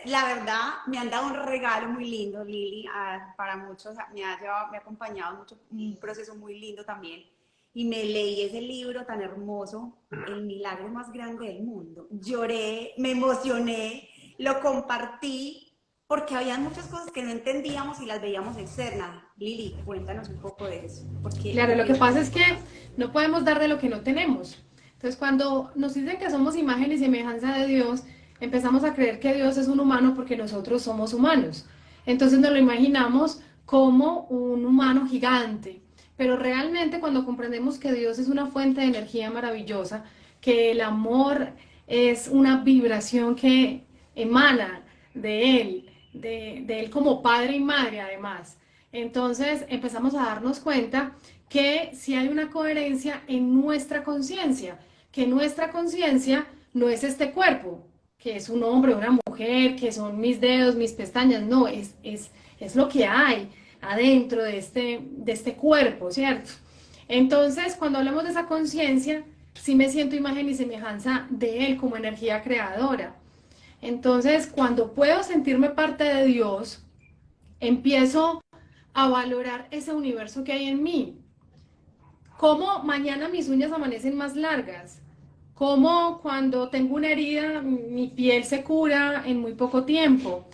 la verdad, me han dado un regalo muy lindo, Lili, para muchos, me ha acompañado mucho, un proceso muy lindo también. Y me leí ese libro tan hermoso, El milagro más grande del mundo. Lloré, me emocioné, lo compartí, porque había muchas cosas que no entendíamos y las veíamos externas. Lili, cuéntanos un poco de eso, Claro, porque lo que es muy pasa es que importante. no podemos dar de lo que no tenemos. Entonces, cuando nos dicen que somos imagen y semejanza de Dios, empezamos a creer que Dios es un humano porque nosotros somos humanos. Entonces nos lo imaginamos como un humano gigante. Pero realmente cuando comprendemos que Dios es una fuente de energía maravillosa, que el amor es una vibración que emana de Él como padre y madre además. Entonces empezamos a darnos cuenta que si hay una coherencia en nuestra conciencia, que nuestra conciencia no es este cuerpo, que es un hombre, una mujer, que son mis dedos, mis pestañas, no, es lo que hay adentro de este cuerpo, ¿cierto? Entonces, cuando hablamos de esa conciencia, sí me siento imagen y semejanza de Él como energía creadora. Entonces, cuando puedo sentirme parte de Dios, empiezo a valorar ese universo que hay en mí. Cómo mañana mis uñas amanecen más largas. Cómo cuando tengo una herida mi piel se cura en muy poco tiempo.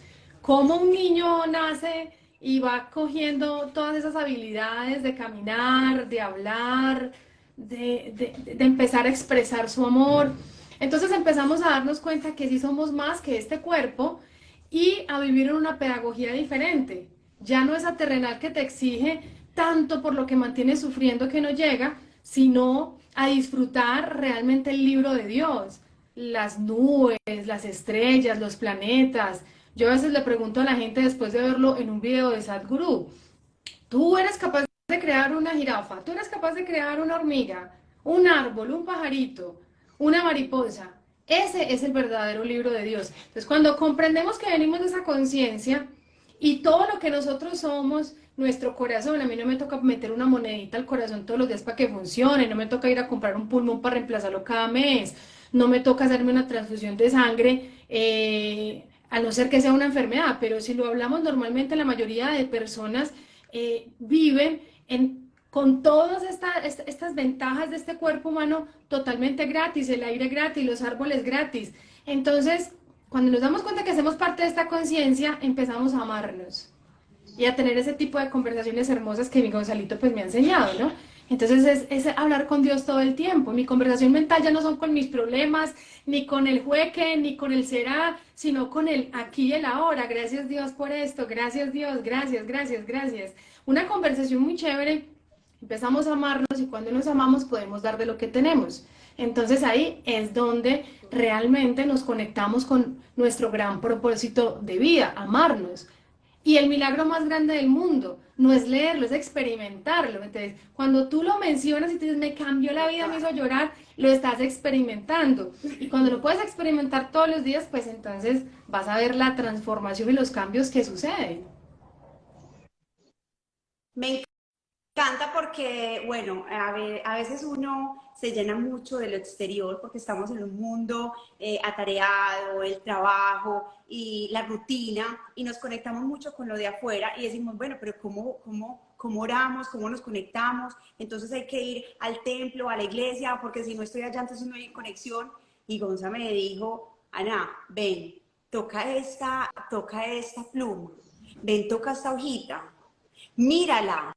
Cómo un niño nace y va cogiendo todas esas habilidades de caminar, de hablar, de empezar a expresar su amor. Entonces empezamos a darnos cuenta que sí somos más que este cuerpo y a vivir en una pedagogía diferente. Ya no esa terrenal que te exige tanto por lo que mantienes sufriendo que no llega, sino a disfrutar realmente el libro de Dios, las nubes, las estrellas, los planetas. Yo a veces le pregunto a la gente después de verlo en un video de Sadhguru, tú eres capaz de crear una jirafa, tú eres capaz de crear una hormiga, un árbol, un pajarito, una mariposa. Ese es el verdadero libro de Dios. Entonces, cuando comprendemos que venimos de esa conciencia y todo lo que nosotros somos, nuestro corazón, a mí no me toca meter una monedita al corazón todos los días para que funcione, no me toca ir a comprar un pulmón para reemplazarlo cada mes, no me toca hacerme una transfusión de sangre, a no ser que sea una enfermedad, pero si lo hablamos normalmente, la mayoría de personas viven con todas estas ventajas de este cuerpo humano totalmente gratis, el aire gratis, los árboles gratis. Entonces, cuando nos damos cuenta que hacemos parte de esta conciencia, empezamos a amarnos y a tener ese tipo de conversaciones hermosas que mi Gonzalito pues me ha enseñado, ¿no? Entonces es hablar con Dios todo el tiempo. Mi conversación mental ya no son con mis problemas, ni con el jueque, ni con el será, sino con el aquí y el ahora. Gracias Dios por esto, gracias Dios, gracias, gracias, gracias. Una conversación muy chévere. Empezamos a amarnos y cuando nos amamos podemos dar de lo que tenemos. Entonces ahí es donde realmente nos conectamos con nuestro gran propósito de vida, amarnos. Y el milagro más grande del mundo no es leerlo, es experimentarlo. Entonces, cuando tú lo mencionas y te dices, me cambió la vida, me hizo llorar, lo estás experimentando. Y cuando lo puedes experimentar todos los días, pues entonces vas a ver la transformación y los cambios que suceden. Me encanta porque, bueno, a veces uno se llena mucho de lo exterior porque estamos en un mundo atareado, el trabajo y la rutina, y nos conectamos mucho con lo de afuera y decimos, bueno, pero ¿cómo oramos? ¿Cómo nos conectamos? Entonces hay que ir al templo, a la iglesia, porque si no estoy allá, entonces no hay conexión. Y Gonza me dijo, Ana, ven, toca esta pluma, ven, toca esta hojita, mírala,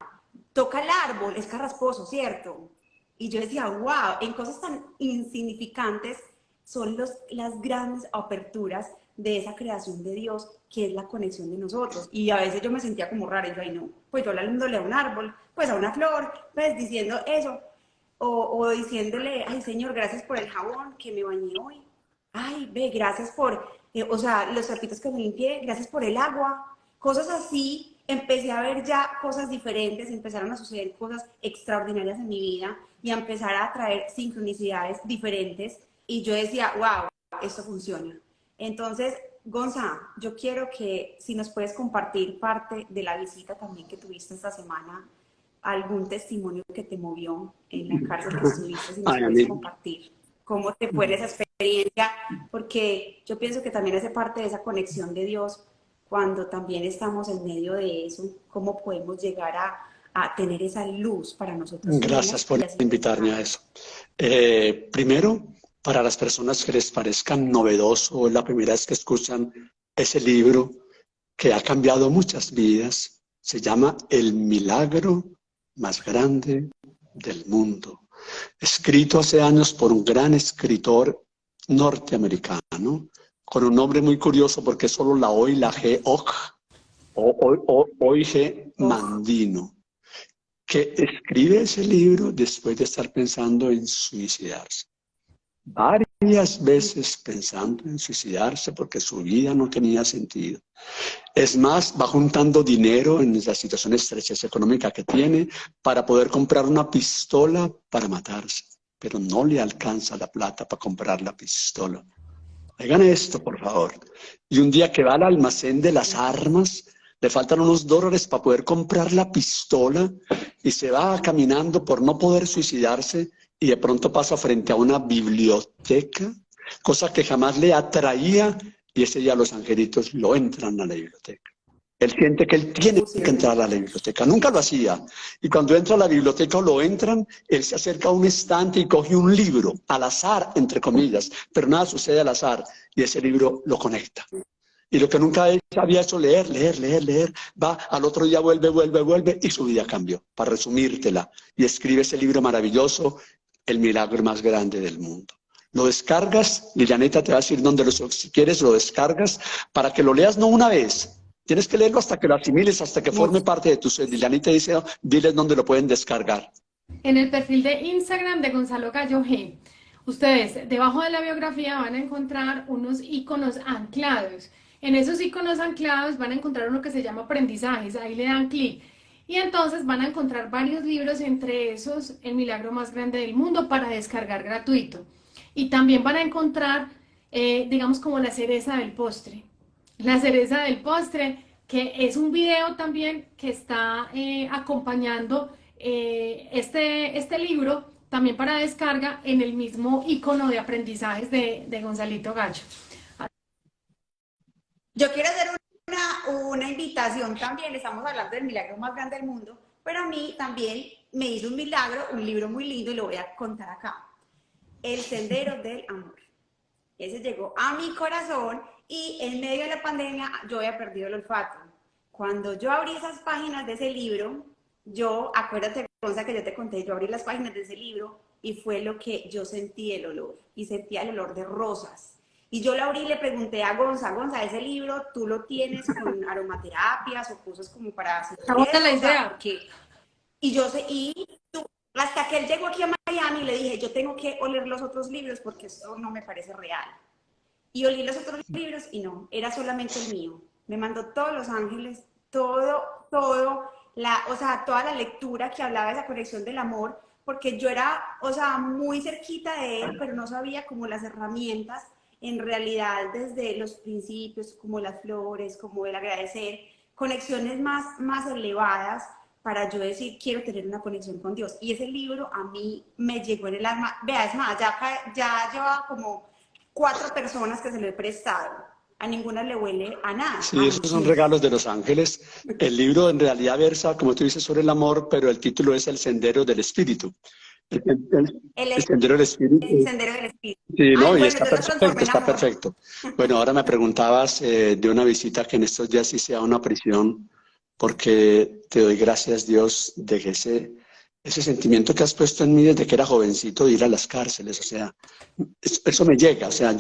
toca el árbol, es carrasposo, ¿cierto? Y yo decía, wow, en cosas tan insignificantes son las grandes aperturas de esa creación de Dios, que es la conexión de nosotros. Y a veces yo me sentía como rara, y yo, ay no, pues yo hablándole a un árbol, pues a una flor, pues diciendo eso, o diciéndole, ay Señor, gracias por el jabón que me bañé hoy, ay, ve, gracias por, o sea, los trapitos que me limpié, gracias por el agua, cosas así. Empecé a ver ya cosas diferentes, empezaron a suceder cosas extraordinarias en mi vida y a empezar a traer sincronicidades diferentes. Y yo decía, wow, esto funciona. Entonces, Gonza, yo quiero que si nos puedes compartir parte de la visita también que tuviste esta semana, algún testimonio que te movió en la cárcel que estuviste, si nos Ay, a puedes mí, compartir cómo te fue esa experiencia. experiencia, porque yo pienso que también hace parte de esa conexión de Dios cuando también estamos en medio de eso, cómo podemos llegar a tener esa luz para nosotros Gracias mismos y por así los invitarme a demás. eso. Primero, para las personas que les parezca novedoso, es la primera vez que escuchan ese libro que ha cambiado muchas vidas, se llama El milagro más grande del mundo. Escrito hace años por un gran escritor norteamericano, con un nombre muy curioso porque es solo la O y la G, Oige Oh, Mandino, que escribe ese libro después de estar pensando en suicidarse. Varias veces pensando en suicidarse porque su vida no tenía sentido. Es más, va juntando dinero en la situación de estrechez económica que tiene para poder comprar una pistola para matarse, pero no le alcanza la plata para comprar la pistola. Oigan esto, por favor. Y un día que va al almacén de las armas, le faltan unos dólares para poder comprar la pistola y se va caminando por no poder suicidarse y de pronto pasa frente a una biblioteca, cosa que jamás le atraía, y ese día los angelitos lo entran a la biblioteca. Él siente que él tiene que funciona. entrar a la biblioteca. Nunca lo hacía. Y cuando entra a la biblioteca o lo entran, él se acerca a un estante y coge un libro, al azar, entre comillas, pero nada sucede al azar, y ese libro lo conecta. Y lo que nunca él había hecho, leer, va, al otro día vuelve, y su vida cambió, para resumírtela. Y escribe ese libro maravilloso, El milagro más grande del mundo. Lo descargas, Lilianita te va a decir dónde si quieres lo descargas, para que lo leas no una vez. Tienes que leerlo hasta que lo asimiles, hasta que forme Mucho. parte de tu ser. Lilianita dice, oh, diles dónde lo pueden descargar. En el perfil de Instagram de Gonzalo Gallo G. Ustedes debajo de la biografía van a encontrar unos iconos anclados. En esos iconos anclados van a encontrar uno que se llama aprendizajes, ahí le dan clic. Y entonces van a encontrar varios libros, entre esos El milagro más grande del mundo para descargar gratuito. Y también van a encontrar, digamos, como la cereza del postre. La cereza del postre, que es un video también que está acompañando este libro, también para descarga en el mismo icono de aprendizajes de Gonzalito Gallo. Yo quiero hacer una invitación también, estamos hablando del milagro más grande del mundo, pero a mí también me hizo un milagro, un libro muy lindo y lo voy a contar acá. El Sendero del Amor. Ese llegó a mi corazón y en medio de la pandemia yo había perdido el olfato. Cuando yo abrí esas páginas de ese libro, acuérdate, Gonza, que yo te conté, yo abrí las páginas de ese libro y fue lo que yo sentí el olor, y sentía el olor de rosas. Y yo lo abrí y le pregunté a Gonza, ese libro tú lo tienes con aromaterapias o cosas como para sentir Ahora la eso, o sea, idea. porque... Y yo sé, hasta que él llegó aquí a Miami, le dije, yo tengo que oler los otros libros porque esto no me parece real. Y olí los otros libros y no, era solamente el mío. Me mandó todos los ángeles, todo, o sea, toda la lectura que hablaba de esa conexión del amor, porque yo era, o sea, muy cerquita de él, pero no sabía como las herramientas, en realidad, desde los principios, como las flores, como el agradecer, conexiones más elevadas para yo decir, quiero tener una conexión con Dios. Y ese libro a mí me llegó en el alma. Vea, es más, ya lleva como 4 personas que se lo he prestado. A ninguna le huele a nada, a Sí, mí esos son sí. regalos de los ángeles. El libro en realidad versa, como tú dices, sobre el amor, pero el título es El Sendero del Espíritu. El, el- El, el Sendero del el Espíritu. sendero del espíritu. Sí, Ay, no, y bueno, está yo lo transformé perfecto, en está amor. perfecto. Bueno, ahora me preguntabas de una visita que en estos días hice a una prisión, porque te doy gracias, Dios, de que ese sentimiento que has puesto en mí desde que era jovencito de ir a las cárceles, o sea, eso me llega, o sea,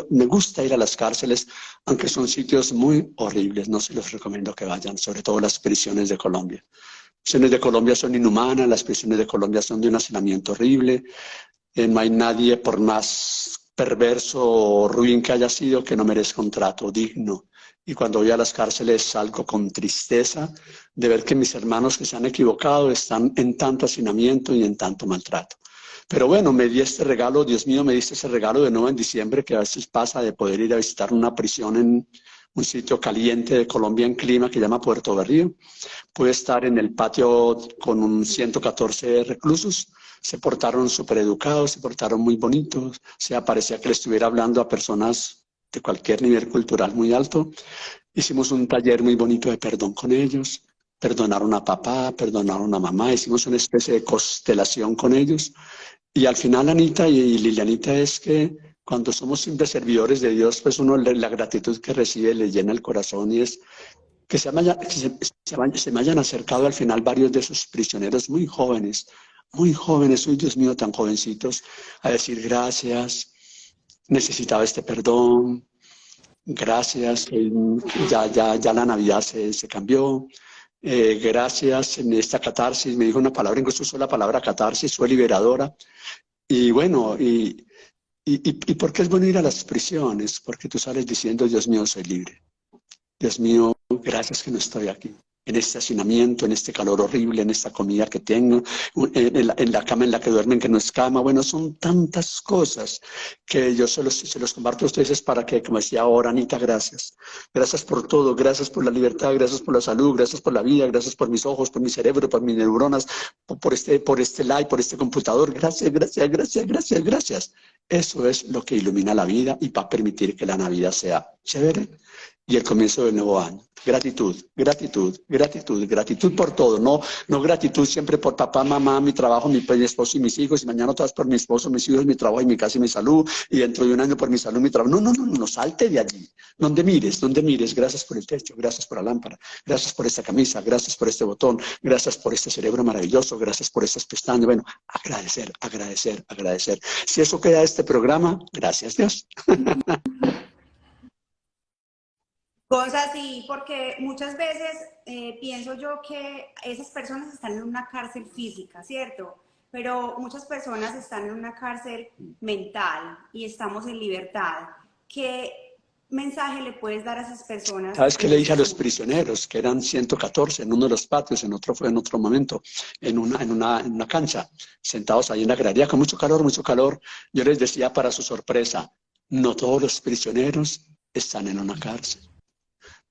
me gusta ir a las cárceles, aunque son sitios muy horribles, no se los recomiendo que vayan, sobre todo las prisiones de Colombia. Las prisiones de Colombia son inhumanas, las prisiones de Colombia son de un hacinamiento horrible, no hay nadie, por más perverso o ruin que haya sido, que no merezca un trato digno. Y cuando voy a las cárceles salgo con tristeza de ver que mis hermanos que se han equivocado están en tanto hacinamiento y en tanto maltrato. Pero bueno, me di este regalo, Dios mío, me diste ese regalo de nuevo en diciembre, que a veces pasa, de poder ir a visitar una prisión en un sitio caliente de Colombia en clima que se llama Puerto Berrío. Pude estar en el patio con un 114 reclusos, se portaron súper educados, se portaron muy bonitos, o sea, parecía que le estuviera hablando a personas de cualquier nivel cultural muy alto. Hicimos un taller muy bonito de perdón con ellos, perdonaron a papá, perdonaron a mamá, hicimos una especie de constelación con ellos. Y al final, Anita y Lilianita, es que cuando somos simples servidores de Dios, pues uno la gratitud que recibe le llena el corazón y es que se me hayan acercado al final varios de esos prisioneros muy jóvenes, uy Dios mío, tan jovencitos, a decir gracias, necesitaba este perdón, gracias, ya la Navidad se cambió. Gracias en esta catarsis, me dijo una palabra, incluso usó la palabra catarsis, fue liberadora. Y bueno, ¿y por qué es bueno ir a las prisiones? Porque tú sales diciendo, Dios mío, soy libre. Dios mío, gracias que no estoy aquí, en este hacinamiento, en este calor horrible, en esta comida que tengo, en la cama en la que duermen, que no es cama. Bueno, son tantas cosas que yo se los comparto a ustedes para que, como decía ahora, Anita, gracias. Gracias por todo, gracias por la libertad, gracias por la salud, gracias por la vida, gracias por mis ojos, por mi cerebro, por mis neuronas, por este live, por este computador. Gracias, gracias, gracias, gracias, gracias. Eso es lo que ilumina la vida y va a permitir que la Navidad sea chévere y el comienzo del nuevo año. Gratitud, gratitud, gratitud, gratitud por todo. No gratitud siempre por papá, mamá, mi trabajo, mi esposo y mis hijos, y mañana otra vez por mi esposo, mis hijos, mi trabajo y mi casa y mi salud, y dentro de un año por mi salud, mi trabajo. No, salte de allí. Donde mires, gracias por el techo, gracias por la lámpara, gracias por esta camisa, gracias por este botón, gracias por este cerebro maravilloso, gracias por estas pestañas. Bueno, agradecer, agradecer, agradecer. Si eso queda de este programa, gracias Dios. Cosas así, porque muchas veces pienso yo que esas personas están en una cárcel física, ¿cierto? Pero muchas personas están en una cárcel mental y estamos en libertad. ¿Qué mensaje le puedes dar a esas personas ¿Sabes qué en le dije a este los momento? prisioneros? Que eran 114 en uno de los patios, en otro fue en otro momento, en una cancha, sentados ahí en la gradería con mucho calor, mucho calor. Yo les decía para su sorpresa, no todos los prisioneros están en una cárcel.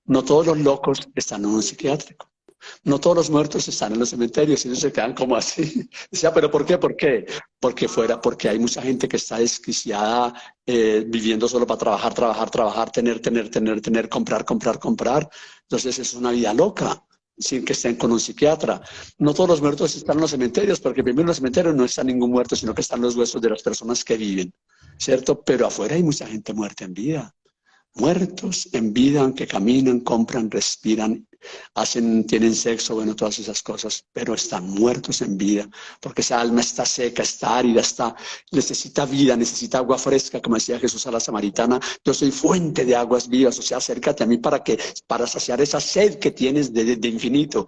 No todos los locos están en un psiquiátrico. No todos los muertos están en los cementerios y ellos se quedan como así. Decía, ¿pero por qué? ¿Por qué? Porque hay mucha gente que está desquiciada, viviendo solo para trabajar, trabajar, trabajar, tener, comprar, comprar, comprar. Entonces es una vida loca, sin que estén con un psiquiatra. No todos los muertos están en los cementerios, porque primero en los cementerios no está ningún muerto, sino que están los huesos de las personas que viven, ¿cierto? Pero afuera hay mucha gente muerta en vida. Muertos en vida, aunque caminan, compran, respiran, tienen sexo, bueno, todas esas cosas, pero están muertos en vida, porque esa alma está seca, está árida, necesita vida, necesita agua fresca, como decía Jesús a la samaritana, yo soy fuente de aguas vivas, o sea, acércate a mí para saciar esa sed que tienes de infinito.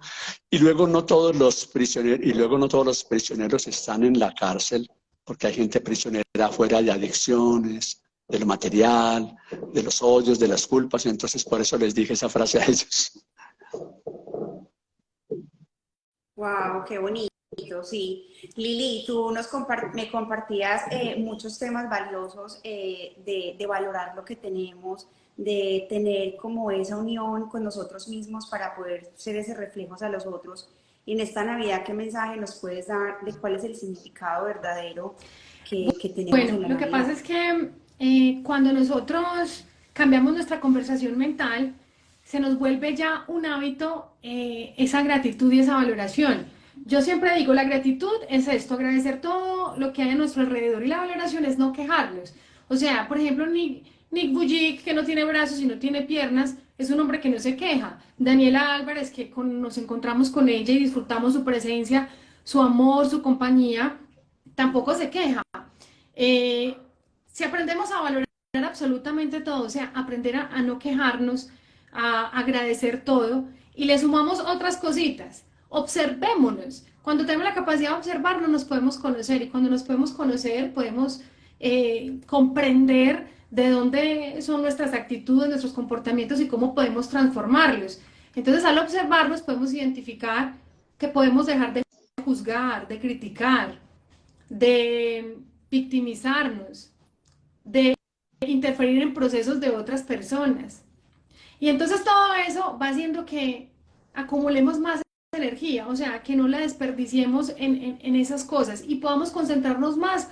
Y luego no todos los prisioneros están en la cárcel, porque hay gente prisionera afuera de adicciones, de lo material, de los odios, de las culpas, y entonces por eso les dije esa frase a ellos. Wow, qué bonito, sí. Lili, tú me compartías muchos temas valiosos de valorar lo que tenemos, de tener como esa unión con nosotros mismos para poder ser ese reflejos a los otros. Y en esta Navidad, ¿qué mensaje nos puedes dar de cuál es el significado verdadero que tenemos Bueno, en la lo que pasa Navidad? es que cuando nosotros cambiamos nuestra conversación mental, se nos vuelve ya un hábito esa gratitud y esa valoración. Yo siempre digo, la gratitud es esto, agradecer todo lo que hay a nuestro alrededor y la valoración es no quejarnos. O sea, por ejemplo, Nick Vujicic, que no tiene brazos y no tiene piernas, es un hombre que no se queja. Daniela Álvarez, que nos encontramos con ella y disfrutamos su presencia, su amor, su compañía, tampoco se queja. Eh, si aprendemos a valorar absolutamente todo, o sea, aprender a no quejarnos, a agradecer todo y le sumamos otras cositas, observémonos. Cuando tenemos la capacidad de observarnos, nos podemos conocer y cuando nos podemos conocer, podemos comprender de dónde son nuestras actitudes, nuestros comportamientos y cómo podemos transformarlos. Entonces, al observarnos, podemos identificar que podemos dejar de juzgar, de criticar, de victimizarnos, de interferir en procesos de otras personas. Y entonces todo eso va haciendo que acumulemos más energía, o sea, que no la desperdiciemos en esas cosas y podamos concentrarnos más.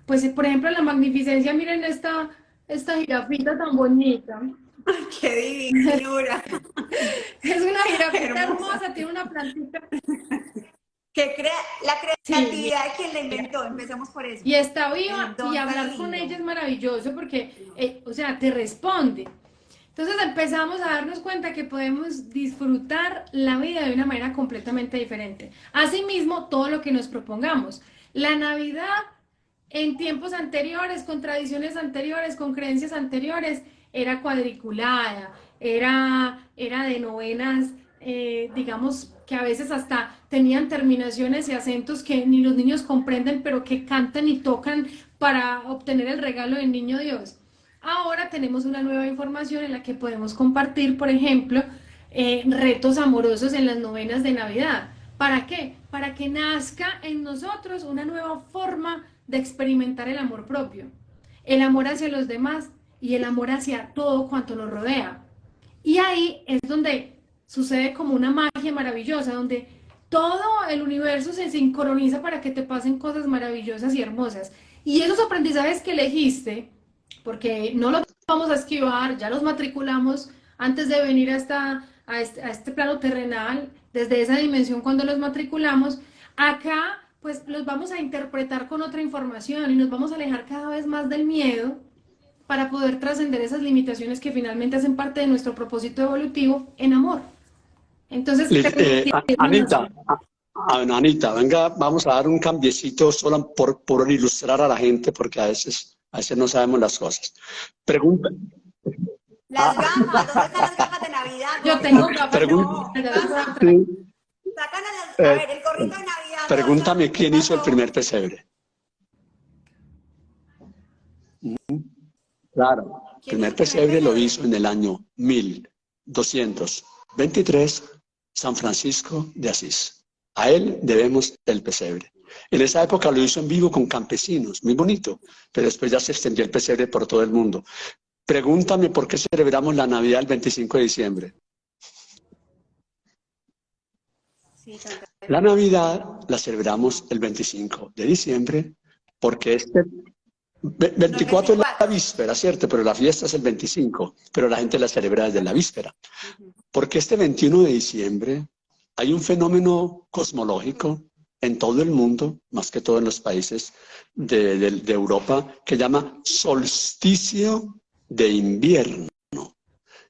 Pues, por ejemplo, en la magnificencia, miren esta jirafita tan bonita. ¡Qué divinura! Es una jirafita Hermosa. hermosa, tiene una plantita. Que la Sí, creatividad de quien la inventó, empecemos por eso. y está El viva y don tan hablar con lindo. ella es maravilloso porque, o sea, te responde. Entonces empezamos a darnos cuenta que podemos disfrutar la vida de una manera completamente diferente. Asimismo, todo lo que nos propongamos. La Navidad en tiempos anteriores, con tradiciones anteriores, con creencias anteriores, era cuadriculada, era de novenas, digamos que a veces hasta tenían terminaciones y acentos que ni los niños comprenden, pero que cantan y tocan para obtener el regalo del niño Dios. Ahora tenemos una nueva información en la que podemos compartir, por ejemplo, retos amorosos en las novenas de Navidad. ¿Para qué? Para que nazca en nosotros una nueva forma de experimentar el amor propio, el amor hacia los demás y el amor hacia todo cuanto nos rodea. Y ahí es donde sucede como una magia maravillosa, donde todo el universo se sincroniza para que te pasen cosas maravillosas y hermosas. Y esos aprendizajes que elegiste, porque no los vamos a esquivar, ya los matriculamos antes de venir a este plano terrenal, desde esa dimensión cuando los matriculamos, acá pues los vamos a interpretar con otra información y nos vamos a alejar cada vez más del miedo para poder trascender esas limitaciones que finalmente hacen parte de nuestro propósito evolutivo en amor. Entonces, Anita, Anita, venga, vamos a dar un cambiecito solo por ilustrar a la gente, porque a veces no sabemos las cosas. Pregunta. Las gafas, ¿dónde están las gafas de Navidad? yo tengo gafas. Pregunta. A ver, el gorrito de Navidad. Pregúntame quién hizo el primer pesebre. Claro, el primer pesebre lo hizo en el año 1223 San Francisco de Asís. A él debemos el pesebre. En esa época lo hizo en vivo con campesinos, muy bonito, pero después ya se extendió el pesebre por todo el mundo. Pregúntame por qué celebramos la Navidad el 25 de diciembre. La Navidad la celebramos el 25 de diciembre porque este 24 es la víspera, ¿cierto? Pero la fiesta es el 25, pero la gente la celebra desde la víspera. Porque este 21 de diciembre hay un fenómeno cosmológico en todo el mundo, más que todo en los países de Europa, que llama solsticio de invierno.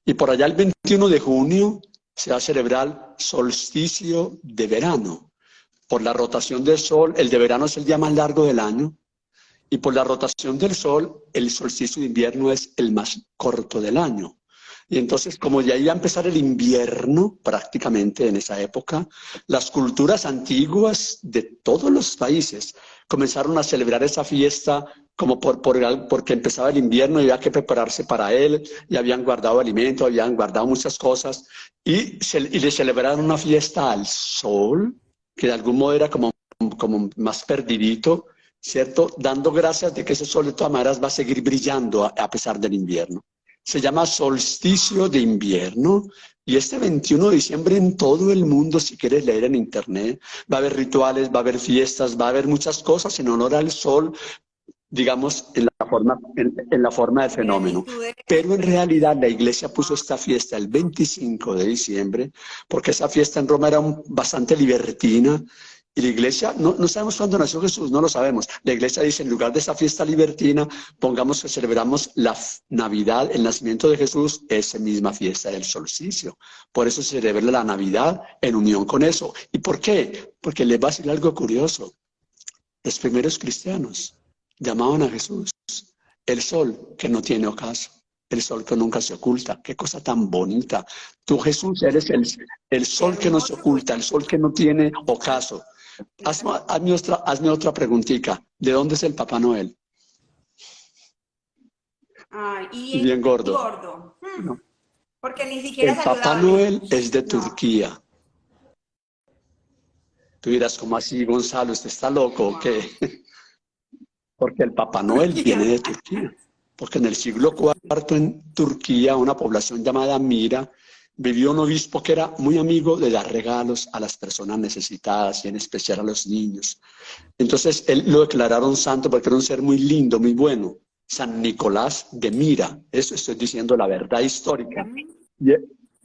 Y por allá el 21 de junio se va a celebrar solsticio de verano. Por la rotación del sol, el de verano es el día más largo del año, y por la rotación del sol, el solsticio de invierno es el más corto del año. Y entonces, como ya iba a empezar el invierno prácticamente en esa época, las culturas antiguas de todos los países comenzaron a celebrar esa fiesta como porque empezaba el invierno y había que prepararse para él, y habían guardado alimento, habían guardado muchas cosas, y le celebraron una fiesta al sol, que de algún modo era como más perdidito, ¿cierto? Dando gracias de que ese sol de todas maneras va a seguir brillando a pesar del invierno. Se llama solsticio de invierno, y este 21 de diciembre en todo el mundo, si quieres leer en internet, va a haber rituales, va a haber fiestas, va a haber muchas cosas en honor al sol, digamos, en la forma del fenómeno. Pero en realidad la iglesia puso esta fiesta el 25 de diciembre, porque esa fiesta en Roma era bastante libertina, y la iglesia, no sabemos cuándo nació Jesús, no lo sabemos. La iglesia dice, en lugar de esa fiesta libertina, pongamos que celebramos la Navidad, el nacimiento de Jesús, esa misma fiesta del solsticio. Por eso se celebra la Navidad en unión con eso. ¿Y por qué? Porque les va a decir algo curioso. Los primeros cristianos llamaban a Jesús el sol que no tiene ocaso, el sol que nunca se oculta. Qué cosa tan bonita. Tú, Jesús, eres el sol que no se oculta, el sol que no tiene ocaso. Hazme otra preguntita. ¿De dónde es el Papá Noel? Y bien gordo. Gordo. No. Porque ni siquiera el Papá Noel es de Turquía. Tú dirás, ¿cómo así, Gonzalo? ¿Usted está loco o qué? Porque el Papá Noel viene de Turquía. Porque en el siglo IV en Turquía, una población llamada Mira vivió un obispo que era muy amigo de dar regalos a las personas necesitadas y en especial a los niños. Entonces él lo declararon santo porque era un ser muy lindo, muy bueno. San Nicolás de Mira, eso estoy diciendo la verdad histórica. Y,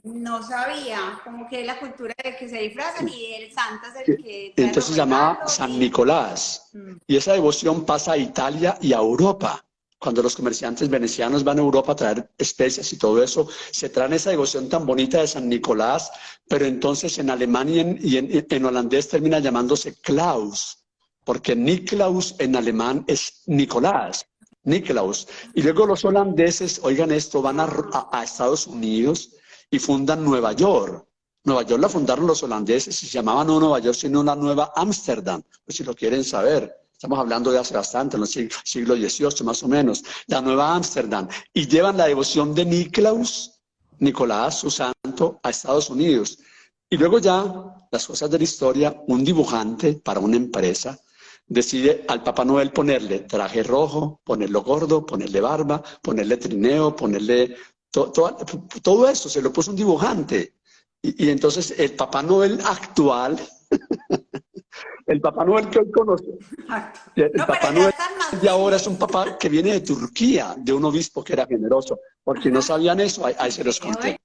No sabía, como que la cultura de que se disfrazan y el santo es el que trae los entonces se llamaba regalos. San Nicolás. Y esa devoción pasa a Italia y a Europa. Cuando los comerciantes venecianos van a Europa a traer especias y todo eso, se traen esa devoción tan bonita de San Nicolás, pero entonces en alemán y en holandés termina llamándose Klaus, porque Niklaus en alemán es Nicolás, Niklaus. Y luego los holandeses, oigan esto, van a Estados Unidos y fundan Nueva York. Nueva York la fundaron los holandeses y se llamaba no Nueva York, sino la Nueva Ámsterdam, pues si lo quieren saber. Estamos hablando de hace bastante, en los siglo XVIII más o menos, la Nueva Ámsterdam. Y llevan la devoción de Niklaus, Nicolás, su santo, a Estados Unidos. Y luego ya, las cosas de la historia, un dibujante para una empresa decide al Papá Noel ponerle traje rojo, ponerlo gordo, ponerle barba, ponerle trineo, ponerle todo eso, se lo puso un dibujante. Y entonces el Papá Noel actual, el Papá Noel que hoy conoce, el No, Papá pero ya Noel están más de ahora es fines. un papá que viene de Turquía, de un obispo que era generoso. Porque no sabían eso, ahí se los Ay, conté.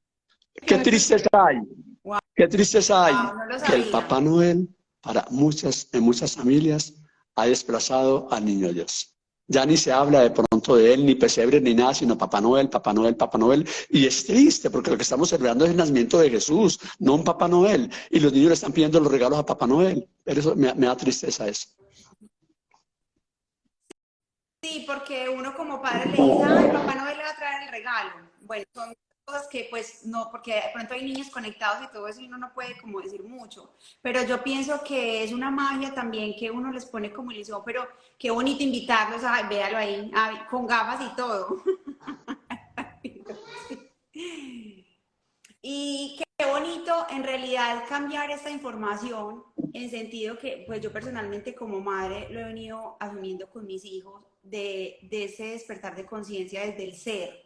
qué Qué tristeza hay, Wow, qué tristeza hay no lo que el sabía. Papá Noel, en muchas familias, ha desplazado al niño Dios. Ya ni se habla de pronto de él, ni pesebre, ni nada, sino Papá Noel, Papá Noel, Papá Noel. Y es triste, porque lo que estamos celebrando es el nacimiento de Jesús, no un Papá Noel. Y los niños le están pidiendo los regalos a Papá Noel. Pero eso me da tristeza eso. Sí, porque uno como padre le dice, ay, Papá Noel le va a traer el regalo. Bueno, son cosas que pues no, porque de pronto hay niños conectados y todo eso y uno no puede como decir mucho. Pero yo pienso que es una magia también que uno les pone como ilusión, pero qué bonito invitarlos, ay, véalo ahí, ay, con gafas y todo. Y qué bonito en realidad cambiar esta información en sentido que pues yo personalmente como madre lo he venido asumiendo con mis hijos de ese despertar de conciencia desde el ser.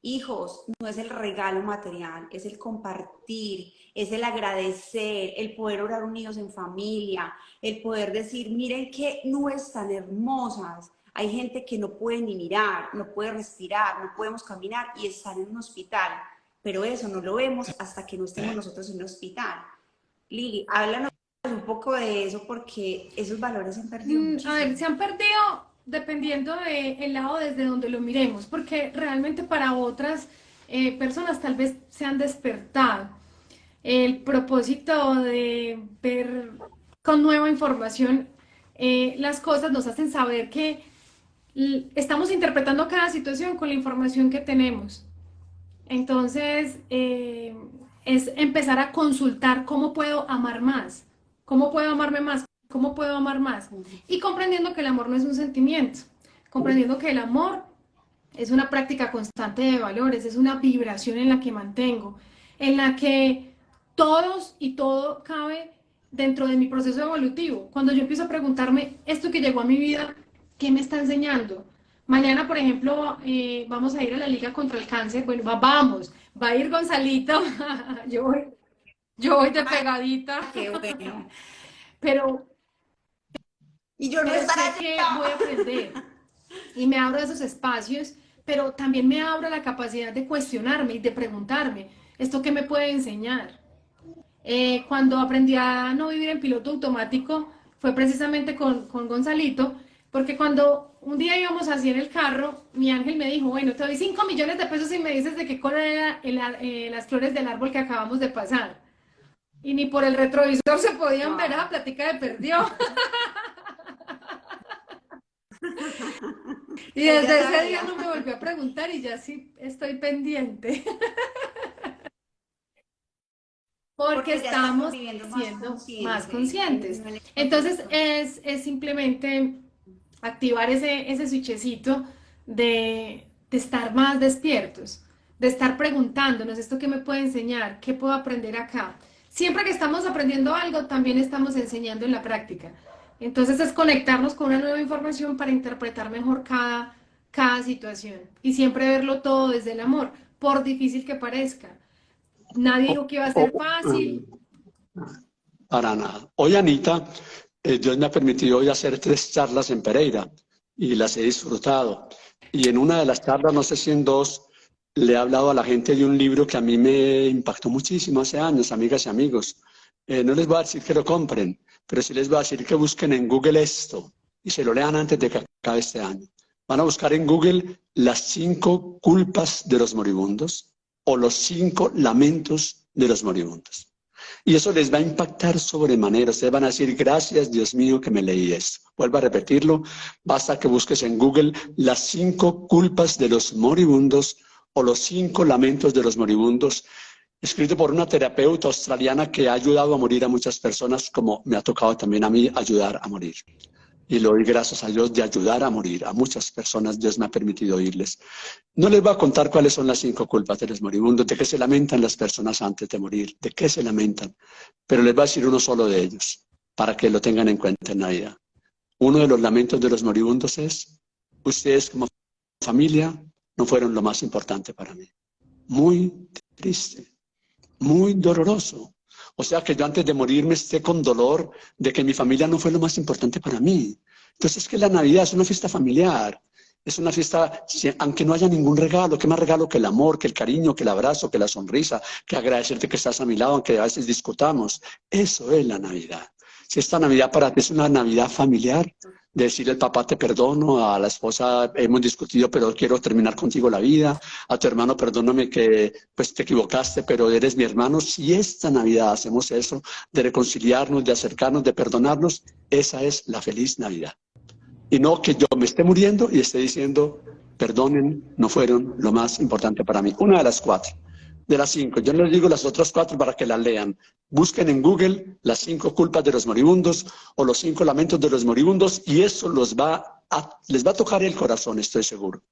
Hijos, no es el regalo material, es el compartir, es el agradecer, el poder orar unidos en familia, el poder decir, miren qué nubes tan hermosas. Hay gente que no puede ni mirar, no puede respirar, no podemos caminar y están en un hospital, pero eso no lo vemos hasta que no estemos nosotros en un hospital. Lili, háblanos un poco de eso porque esos valores se han perdido A ver, muchísimo. se han perdido dependiendo del lado desde donde lo miremos, porque realmente para otras personas tal vez se han despertado. El propósito de ver con nueva información las cosas nos hacen saber que estamos interpretando cada situación con la información que tenemos. Entonces, es empezar a consultar cómo puedo amar más, cómo puedo amarme más, cómo puedo amar más. Y comprendiendo que el amor no es un sentimiento, comprendiendo que el amor es una práctica constante de valores, es una vibración en la que mantengo, en la que todos y todo cabe dentro de mi proceso evolutivo. Cuando yo empiezo a preguntarme, esto que llegó a mi vida, ¿qué me está enseñando? Mañana, por ejemplo, vamos a ir a la Liga contra el Cáncer. Bueno, vamos, va a ir Gonzalito, yo voy, yo voy de Ay, pegadita, qué bueno. pero, Y yo no pero estaré sé que voy a aprender y me abro esos espacios, pero también me abro la capacidad de cuestionarme y de preguntarme, ¿esto qué me puede enseñar? Cuando aprendí a no vivir en piloto automático fue precisamente con Gonzalito, porque cuando un día íbamos así en el carro, mi ángel me dijo, bueno, te doy 5 millones de pesos y me dices de qué color eran las flores del árbol que acabamos de pasar. Y ni por el retrovisor se podían ver, esa wow. plática de perdió. Y Él ya desde ese día sabía. no me volvió a preguntar y ya sí estoy pendiente. Porque Porque ya estamos estamos viviendo más siendo más consciente. conscientes. No en Entonces esto. es simplemente activar ese switchecito de estar más despiertos, de estar preguntándonos esto qué me puede enseñar, qué puedo aprender acá. Siempre que estamos aprendiendo algo, también estamos enseñando en la práctica. Entonces es conectarnos con una nueva información para interpretar mejor cada situación y siempre verlo todo desde el amor, por difícil que parezca. Nadie dijo que iba a O- ser fácil. para nada. Hoy, Anita, Dios me ha permitido hoy hacer 3 charlas en Pereira y las he disfrutado. Y en una de las charlas, no sé si en dos, le he hablado a la gente de un libro que a mí me impactó muchísimo hace años, amigas y amigos. No les voy a decir que lo compren, pero sí les voy a decir que busquen en Google esto y se lo lean antes de que acabe este año. Van a buscar en Google las 5 culpas de los moribundos o los 5 lamentos de los moribundos. Y eso les va a impactar sobremanera. Ustedes van a decir, gracias Dios mío que me leí esto. Vuelvo a repetirlo, basta que busques en Google las 5 culpas de los moribundos o los 5 lamentos de los moribundos, escrito por una terapeuta australiana que ha ayudado a morir a muchas personas, como me ha tocado también a mí ayudar a morir. Y lo doy gracias a Dios de ayudar a morir. A muchas personas Dios me ha permitido oírles. No les voy a contar cuáles son las 5 culpas de los moribundos, de qué se lamentan las personas antes de morir, de qué se lamentan. Pero les voy a decir uno solo de ellos, para que lo tengan en cuenta en Navidad. Uno de los lamentos de los moribundos es, ustedes como familia no fueron lo más importante para mí. Muy triste, muy doloroso. O sea que yo antes de morirme esté con dolor de que mi familia no fue lo más importante para mí. Entonces es que la Navidad es una fiesta familiar. Es una fiesta, aunque no haya ningún regalo, ¿qué más regalo que el amor, que el cariño, que el abrazo, que la sonrisa, que agradecerte que estás a mi lado, aunque a veces discutamos? Eso es la Navidad. Si esta Navidad para ti es una Navidad familiar, de decirle al papá te perdono, a la esposa hemos discutido pero quiero terminar contigo la vida, a tu hermano perdóname que pues te equivocaste pero eres mi hermano. Si esta Navidad hacemos eso, de reconciliarnos, de acercarnos, de perdonarnos, esa es la feliz Navidad. Y no que yo me esté muriendo y esté diciendo, perdonen, no fueron lo más importante para mí. Una de las 4, de las 5. Yo les digo las otras 4 para que las lean. Busquen en Google las 5 culpas de los moribundos o los 5 lamentos de los moribundos y eso les va a tocar el corazón, estoy seguro.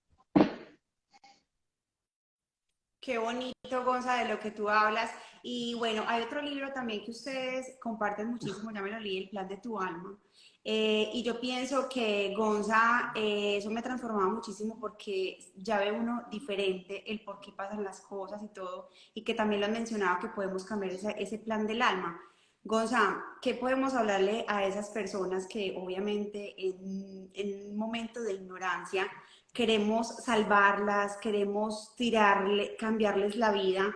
Qué bonito, Gonza, de lo que tú hablas. Y bueno, hay otro libro también que ustedes comparten muchísimo, ya me lo leí, El plan de tu alma. Y yo pienso que, Gonza, eso me ha transformado muchísimo porque ya ve uno diferente el por qué pasan las cosas y todo, y que también lo has mencionado que podemos cambiar ese plan del alma. Gonza, ¿qué podemos hablarle a esas personas que obviamente en un momento de ignorancia queremos salvarlas, queremos tirarle, cambiarles la vida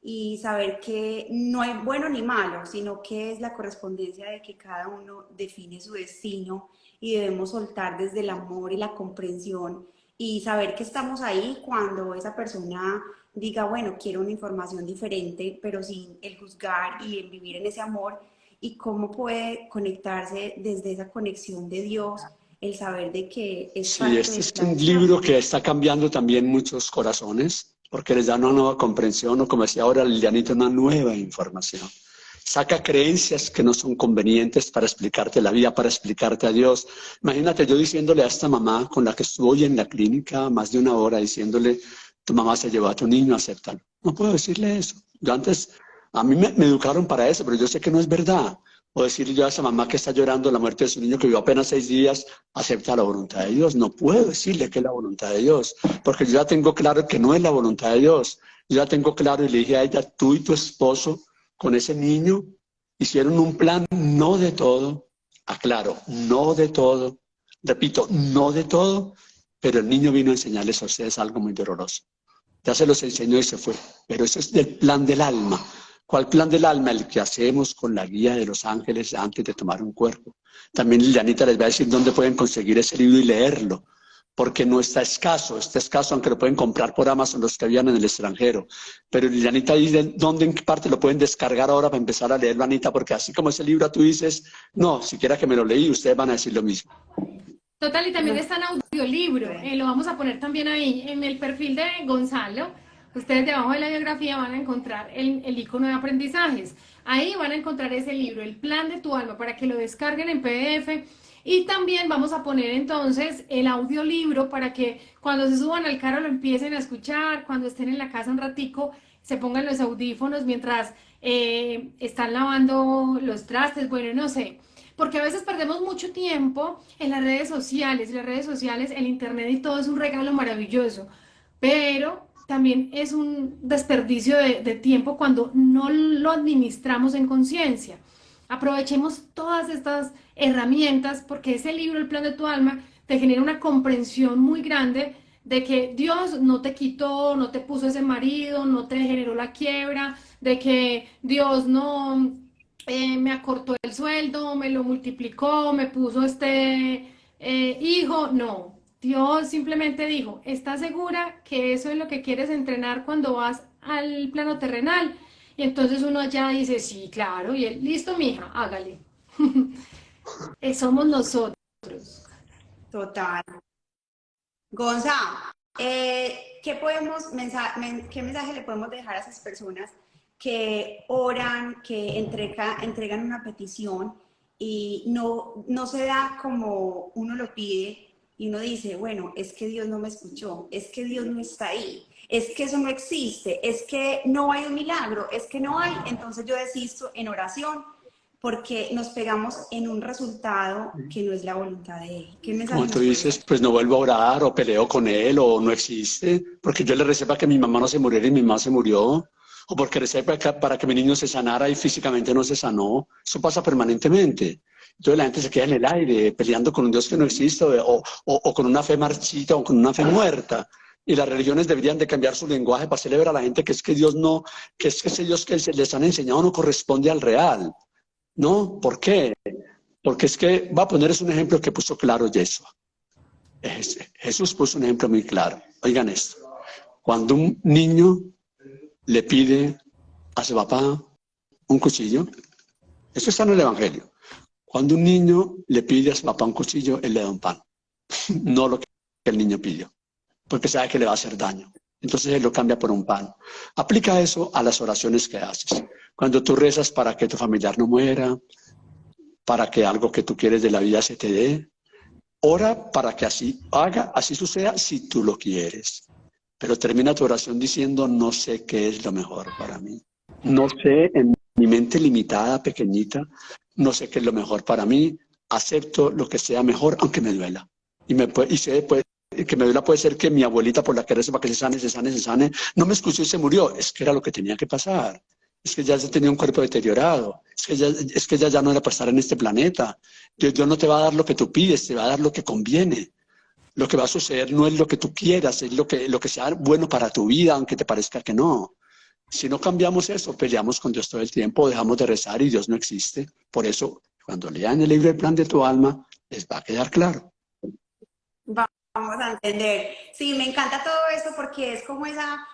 y saber que no hay bueno ni malo, sino que es la correspondencia de que cada uno define su destino y debemos soltar desde el amor y la comprensión y saber que estamos ahí cuando esa persona diga, bueno, quiero una información diferente, pero sin el juzgar y el vivir en ese amor y cómo puede conectarse desde esa conexión de Dios, el saber de que es Sí, parte este del es un plan libro suyo. que está cambiando también muchos corazones, porque les da una nueva comprensión, o como decía ahora Lilianita, una nueva información. Saca creencias que no son convenientes para explicarte la vida, para explicarte a Dios. Imagínate yo diciéndole a esta mamá con la que estuve hoy en la clínica más de una hora, diciéndole, tu mamá se llevó a tu niño, acéptalo. No puedo decirle eso. Yo antes, a mí me educaron para eso, pero yo sé que no es verdad. O decirle yo a esa mamá que está llorando la muerte de su niño que vivió apenas 6 días, acepta la voluntad de Dios. No puedo decirle que es la voluntad de Dios, porque yo ya tengo claro que no es la voluntad de Dios. Yo ya tengo claro y le dije a ella, tú y tu esposo con ese niño hicieron un plan no de todo, aclaro, no de todo, repito, no de todo, pero el niño vino a enseñarles a ustedes algo muy doloroso. Ya se los enseñó y se fue, pero eso es del plan del alma. ¿Cuál plan del alma? El que hacemos con la guía de los ángeles antes de tomar un cuerpo. También Lilianita les va a decir dónde pueden conseguir ese libro y leerlo, porque no está escaso, aunque lo pueden comprar por Amazon los que habían en el extranjero. Pero Lilianita dice dónde, en qué parte lo pueden descargar ahora para empezar a leerlo, Anita, porque así como ese libro tú dices, no, siquiera que me lo leí, ustedes van a decir lo mismo. Total, y también No, está en audiolibro, lo vamos a poner también ahí en el perfil de Gonzalo. Ustedes debajo de la biografía van a encontrar el icono de aprendizajes. Ahí van a encontrar ese libro, El plan de tu alma, para que lo descarguen en PDF. Y también vamos a poner entonces el audiolibro para que cuando se suban al carro lo empiecen a escuchar, cuando estén en la casa un ratico, se pongan los audífonos mientras están lavando los trastes, bueno, no sé. Porque a veces perdemos mucho tiempo en las redes sociales, el internet y todo es un regalo maravilloso, pero también es un desperdicio de tiempo cuando no lo administramos en conciencia. Aprovechemos todas estas herramientas porque ese libro, El plan de tu alma, te genera una comprensión muy grande de que Dios no te quitó, no te puso ese marido, no te generó la quiebra, de que Dios no me acortó el sueldo, me lo multiplicó, me puso este hijo, no. Dios simplemente dijo, ¿estás segura que eso es lo que quieres entrenar cuando vas al plano terrenal? Y entonces uno ya dice, sí, claro, y él, listo, mija, hágale. Somos nosotros. Total. Gonza, ¿qué mensaje le podemos dejar a esas personas que oran, que entregan una petición y no se da como uno lo pide y uno dice, bueno, es que Dios no me escuchó, es que Dios no está ahí, es que eso no existe, es que no hay un milagro, es que no hay, entonces yo desisto en oración porque nos pegamos en un resultado que no es la voluntad de Él? ¿Qué mensaje Como tú nos puedes dices, dar? pues no vuelvo a orar o peleo con él o no existe, porque yo le recé para que mi mamá no se muriera y mi mamá se murió, o porque recé para que mi niño se sanara y físicamente no se sanó. Eso pasa permanentemente. Entonces la gente se queda en el aire peleando con un Dios que no existe o con una fe marchita o con una fe muerta. Y las religiones deberían de cambiar su lenguaje para hacerle ver a la gente que es que Dios no, que es que ese Dios que les han enseñado no corresponde al real. ¿No? ¿Por qué? Porque es que, va a poner un ejemplo que puso claro Yeshua. Jesús puso un ejemplo muy claro. Oigan esto. Cuando un niño le pide a su papá un cuchillo, eso está en el Evangelio. Cuando un niño le pide a su papá un cuchillo, él le da un pan. No lo que el niño pidió, porque sabe que le va a hacer daño. Entonces él lo cambia por un pan. Aplica eso a las oraciones que haces. Cuando tú rezas para que tu familiar no muera, para que algo que tú quieres de la vida se te dé, ora para que así haga, así suceda si tú lo quieres. Pero termina tu oración diciendo, no sé qué es lo mejor para mí. No sé, en mi mente limitada, pequeñita, no sé qué es lo mejor para mí. Acepto lo que sea mejor, aunque me duela. Y sé pues, que me duela puede ser que mi abuelita, por la que rezo para que se sane, no me escuchó y se murió. Es que era lo que tenía que pasar. Es que ya se tenía un cuerpo deteriorado. Es que ya no era para estar en este planeta. Dios no te va a dar lo que tú pides, te va a dar lo que conviene. Lo que va a suceder no es lo que tú quieras, es lo que sea bueno para tu vida, aunque te parezca que no. Si no cambiamos eso, peleamos con Dios todo el tiempo, dejamos de rezar y Dios no existe. Por eso, cuando lean el libro El plan de tu alma, les va a quedar claro. Vamos a entender. Sí, me encanta todo esto porque es como esa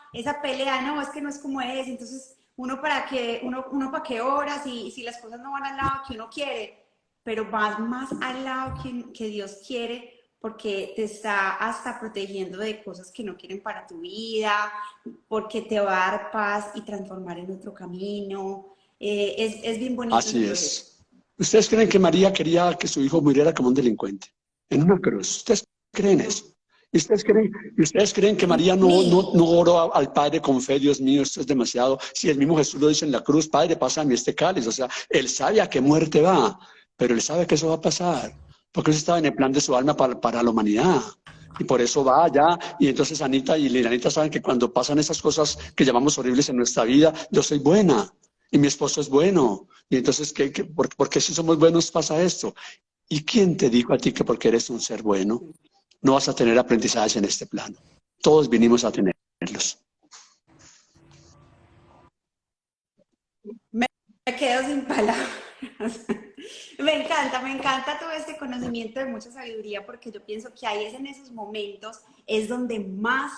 pelea, no, es que no es como es. Entonces, uno para qué ora si las cosas no van al lado que uno quiere, pero vas más al lado que Dios quiere porque te está hasta protegiendo de cosas que no quieren para tu vida, porque te va a dar paz y transformar en otro camino. Es bien bonito ese Así proceso. es. ¿Ustedes creen que María quería que su hijo muriera como un delincuente? En una cruz. ¿Ustedes creen eso? ¿Y ustedes creen que María no oró al Padre con fe, Dios mío, esto es demasiado? Si el mismo Jesús lo dice en la cruz, Padre, pásame este cáliz. O sea, él sabe a qué muerte va, pero él sabe que eso va a pasar, porque eso estaba en el plan de su alma para la humanidad. Y por eso va allá. Y entonces Anita y Lilanita saben que cuando pasan esas cosas que llamamos horribles en nuestra vida, yo soy buena y mi esposo es bueno. Y entonces, ¿por qué si somos buenos pasa esto? ¿Y quién te dijo a ti que porque eres un ser bueno no vas a tener aprendizajes en este plano? Todos vinimos a tenerlos. Me quedo sin palabras. Me encanta todo este conocimiento de mucha sabiduría porque yo pienso que ahí es en esos momentos, es donde más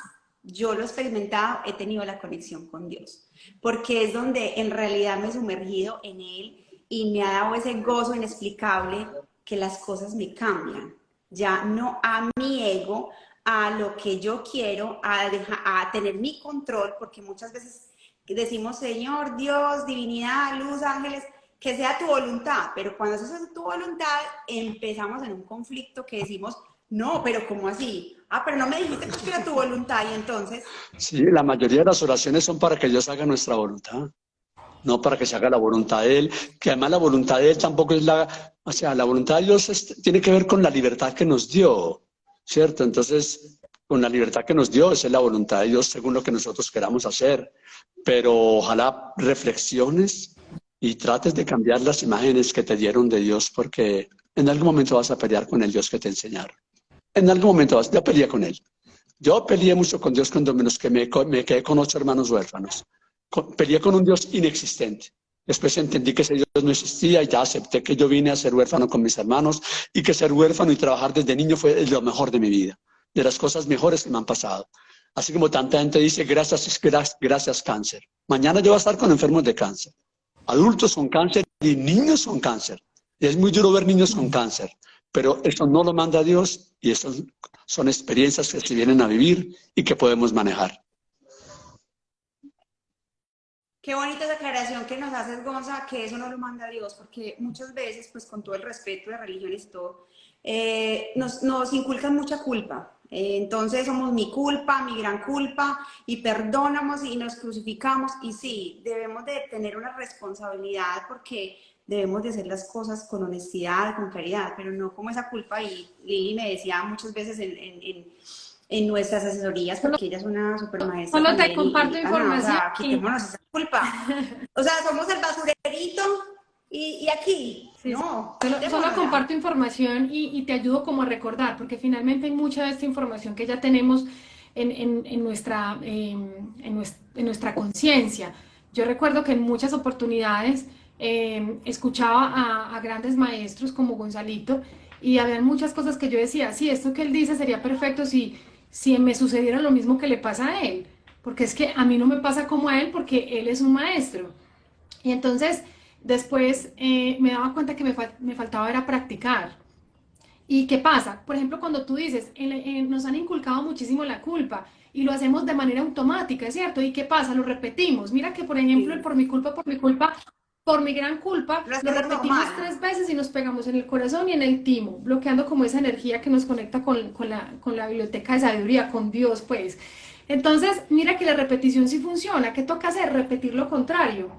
yo lo he experimentado, he tenido la conexión con Dios, porque es donde en realidad me he sumergido en Él y me ha dado ese gozo inexplicable que las cosas me cambian, ya no a mi ego, a lo que yo quiero, a tener mi control, porque muchas veces decimos, Señor, Dios, divinidad, luz, ángeles, que sea tu voluntad, pero cuando eso es tu voluntad, empezamos en un conflicto que decimos, no, pero ¿cómo así? Ah, pero no me dijiste que era tu voluntad, y entonces, Sí, la mayoría de las oraciones son para que Dios haga nuestra voluntad, no para que se haga la voluntad de Él, que además la voluntad de Él tampoco es o sea, la voluntad de Dios tiene que ver con la libertad que nos dio, ¿cierto? Entonces, con la libertad que nos dio, esa es la voluntad de Dios según lo que nosotros queramos hacer. Pero ojalá reflexiones y trates de cambiar las imágenes que te dieron de Dios, porque en algún momento vas a pelear con el Dios que te enseñaron. En algún momento yo peleé con él. Yo peleé mucho con Dios cuando menos que me quedé con 8 hermanos huérfanos. Peleé con un Dios inexistente. Después entendí que ese Dios no existía y ya acepté que yo vine a ser huérfano con mis hermanos y que ser huérfano y trabajar desde niño fue lo mejor de mi vida, de las cosas mejores que me han pasado. Así como tanta gente dice, gracias cáncer. Mañana yo voy a estar con enfermos de cáncer, adultos con cáncer y niños con cáncer. Y es muy duro ver niños con cáncer, pero eso no lo manda Dios y eso son experiencias que se vienen a vivir y que podemos manejar. Qué bonita esa aclaración que nos haces, Gonza, que eso no lo manda Dios, porque muchas veces, pues con todo el respeto de religiones y todo, nos inculcan mucha culpa. Entonces somos mi culpa, mi gran culpa, y perdonamos y nos crucificamos. Y sí, debemos de tener una responsabilidad porque debemos de hacer las cosas con honestidad, con claridad, pero no como esa culpa. Y Lili me decía muchas veces en nuestras asesorías, porque ella es una super maestra Solo te también, comparto Ana, o información sea, quitémonos esa culpa. O sea, somos el basurerito y aquí, sí, sí. no, Solo quitémonosla. comparto información y te ayudo como a recordar, porque finalmente hay mucha de esta información que ya tenemos en nuestra conciencia. Yo recuerdo que en muchas oportunidades escuchaba a grandes maestros como Gonzalito y habían muchas cosas que yo decía, sí, esto que él dice sería perfecto si me sucediera lo mismo que le pasa a él, porque es que a mí no me pasa como a él porque él es un maestro. Y entonces después me daba cuenta que me faltaba era practicar. ¿Y qué pasa? Por ejemplo, cuando tú dices, nos han inculcado muchísimo la culpa y lo hacemos de manera automática, ¿es cierto? ¿Y qué pasa? Lo repetimos. Mira que, por ejemplo, el Sí. por mi gran culpa, Lo lo hacemos repetimos normal. 3 veces y nos pegamos en el corazón y en el timo, bloqueando como esa energía que nos conecta con la biblioteca de sabiduría, con Dios, pues. Entonces, mira que la repetición sí funciona. ¿Qué toca hacer? Repetir lo contrario.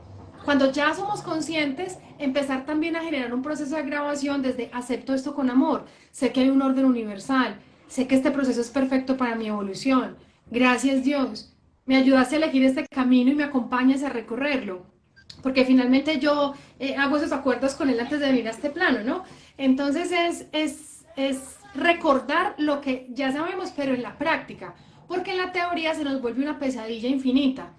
Cuando ya somos conscientes, empezar también a generar un proceso de grabación desde acepto esto con amor, sé que hay un orden universal, sé que este proceso es perfecto para mi evolución, gracias Dios, me ayudaste a elegir este camino y me acompañas a recorrerlo, porque finalmente yo hago esos acuerdos con él antes de venir a este plano, ¿no? Entonces es recordar lo que ya sabemos, pero en la práctica, porque en la teoría se nos vuelve una pesadilla infinita.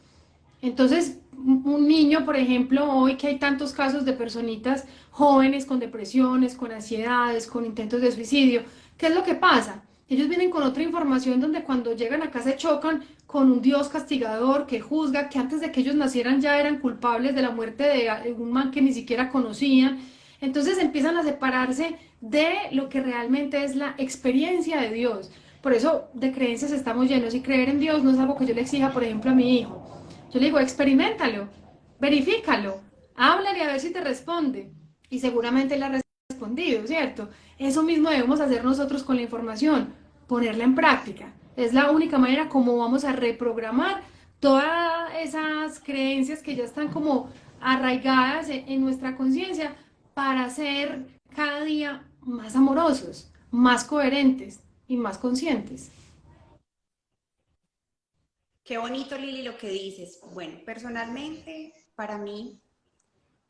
Entonces, un niño, por ejemplo, hoy que hay tantos casos de personitas jóvenes con depresiones, con ansiedades, con intentos de suicidio, ¿qué es lo que pasa? Ellos vienen con otra información donde cuando llegan a casa chocan con un Dios castigador que juzga, que antes de que ellos nacieran ya eran culpables de la muerte de un man que ni siquiera conocían. Entonces empiezan a separarse de lo que realmente es la experiencia de Dios. Por eso de creencias estamos llenos y creer en Dios no es algo que yo le exija, por ejemplo, a mi hijo. Yo le digo, experimentalo, verifícalo, háblale a ver si te responde. Y seguramente le ha respondido, ¿cierto? Eso mismo debemos hacer nosotros con la información, ponerla en práctica. Es la única manera como vamos a reprogramar todas esas creencias que ya están como arraigadas en nuestra conciencia para ser cada día más amorosos, más coherentes y más conscientes. Qué bonito, Lili, lo que dices. Bueno, personalmente, para mí,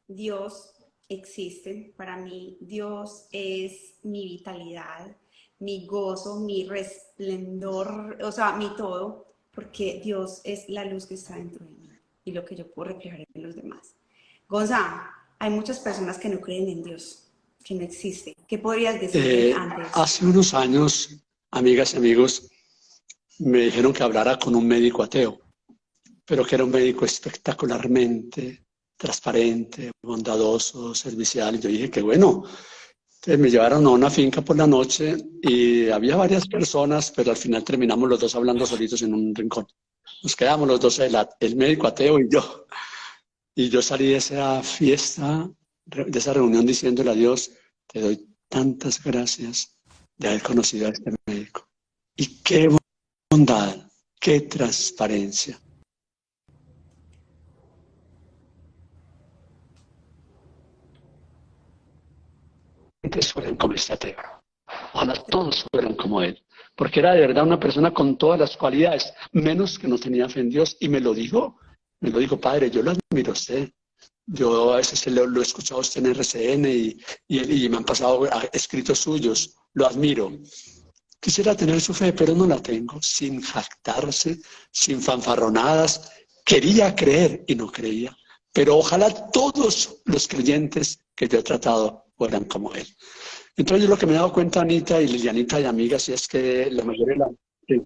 Dios existe. Para mí, Dios es mi vitalidad, mi gozo, mi resplendor, o sea, mi todo, porque Dios es la luz que está dentro de mí y lo que yo puedo reflejar en los demás. Gonza, hay muchas personas que no creen en Dios, que no existe. ¿Qué podrías decirles antes? Hace unos años, amigas y amigos, me dijeron que hablara con un médico ateo, pero que era un médico espectacularmente transparente, bondadoso, servicial. Y yo dije que bueno. Entonces me llevaron a una finca por la noche y había varias personas, pero al final terminamos los dos hablando solitos en un rincón. Nos quedamos los dos, el médico ateo y yo. Y yo salí de esa fiesta, de esa reunión diciéndole a Dios, te doy tantas gracias de haber conocido a este médico. Y qué bondad, qué transparencia. Que fueran como este ateo. Ojalá todos fueran como él. porque era de verdad una persona con todas las cualidades, menos que no tenía fe en Dios. Y me lo dijo, padre, yo lo admiro a usted. Yo a veces lo he escuchado a usted en RCN y me han pasado escritos suyos, lo admiro. Quisiera tener su fe, pero no la tengo, sin jactarse, sin fanfarronadas. Quería creer y no creía. Pero ojalá todos los creyentes que yo he tratado fueran como él. Entonces yo lo que me he dado cuenta, Anita y Lilianita y amigas, y es que la mayoría de la... Sí.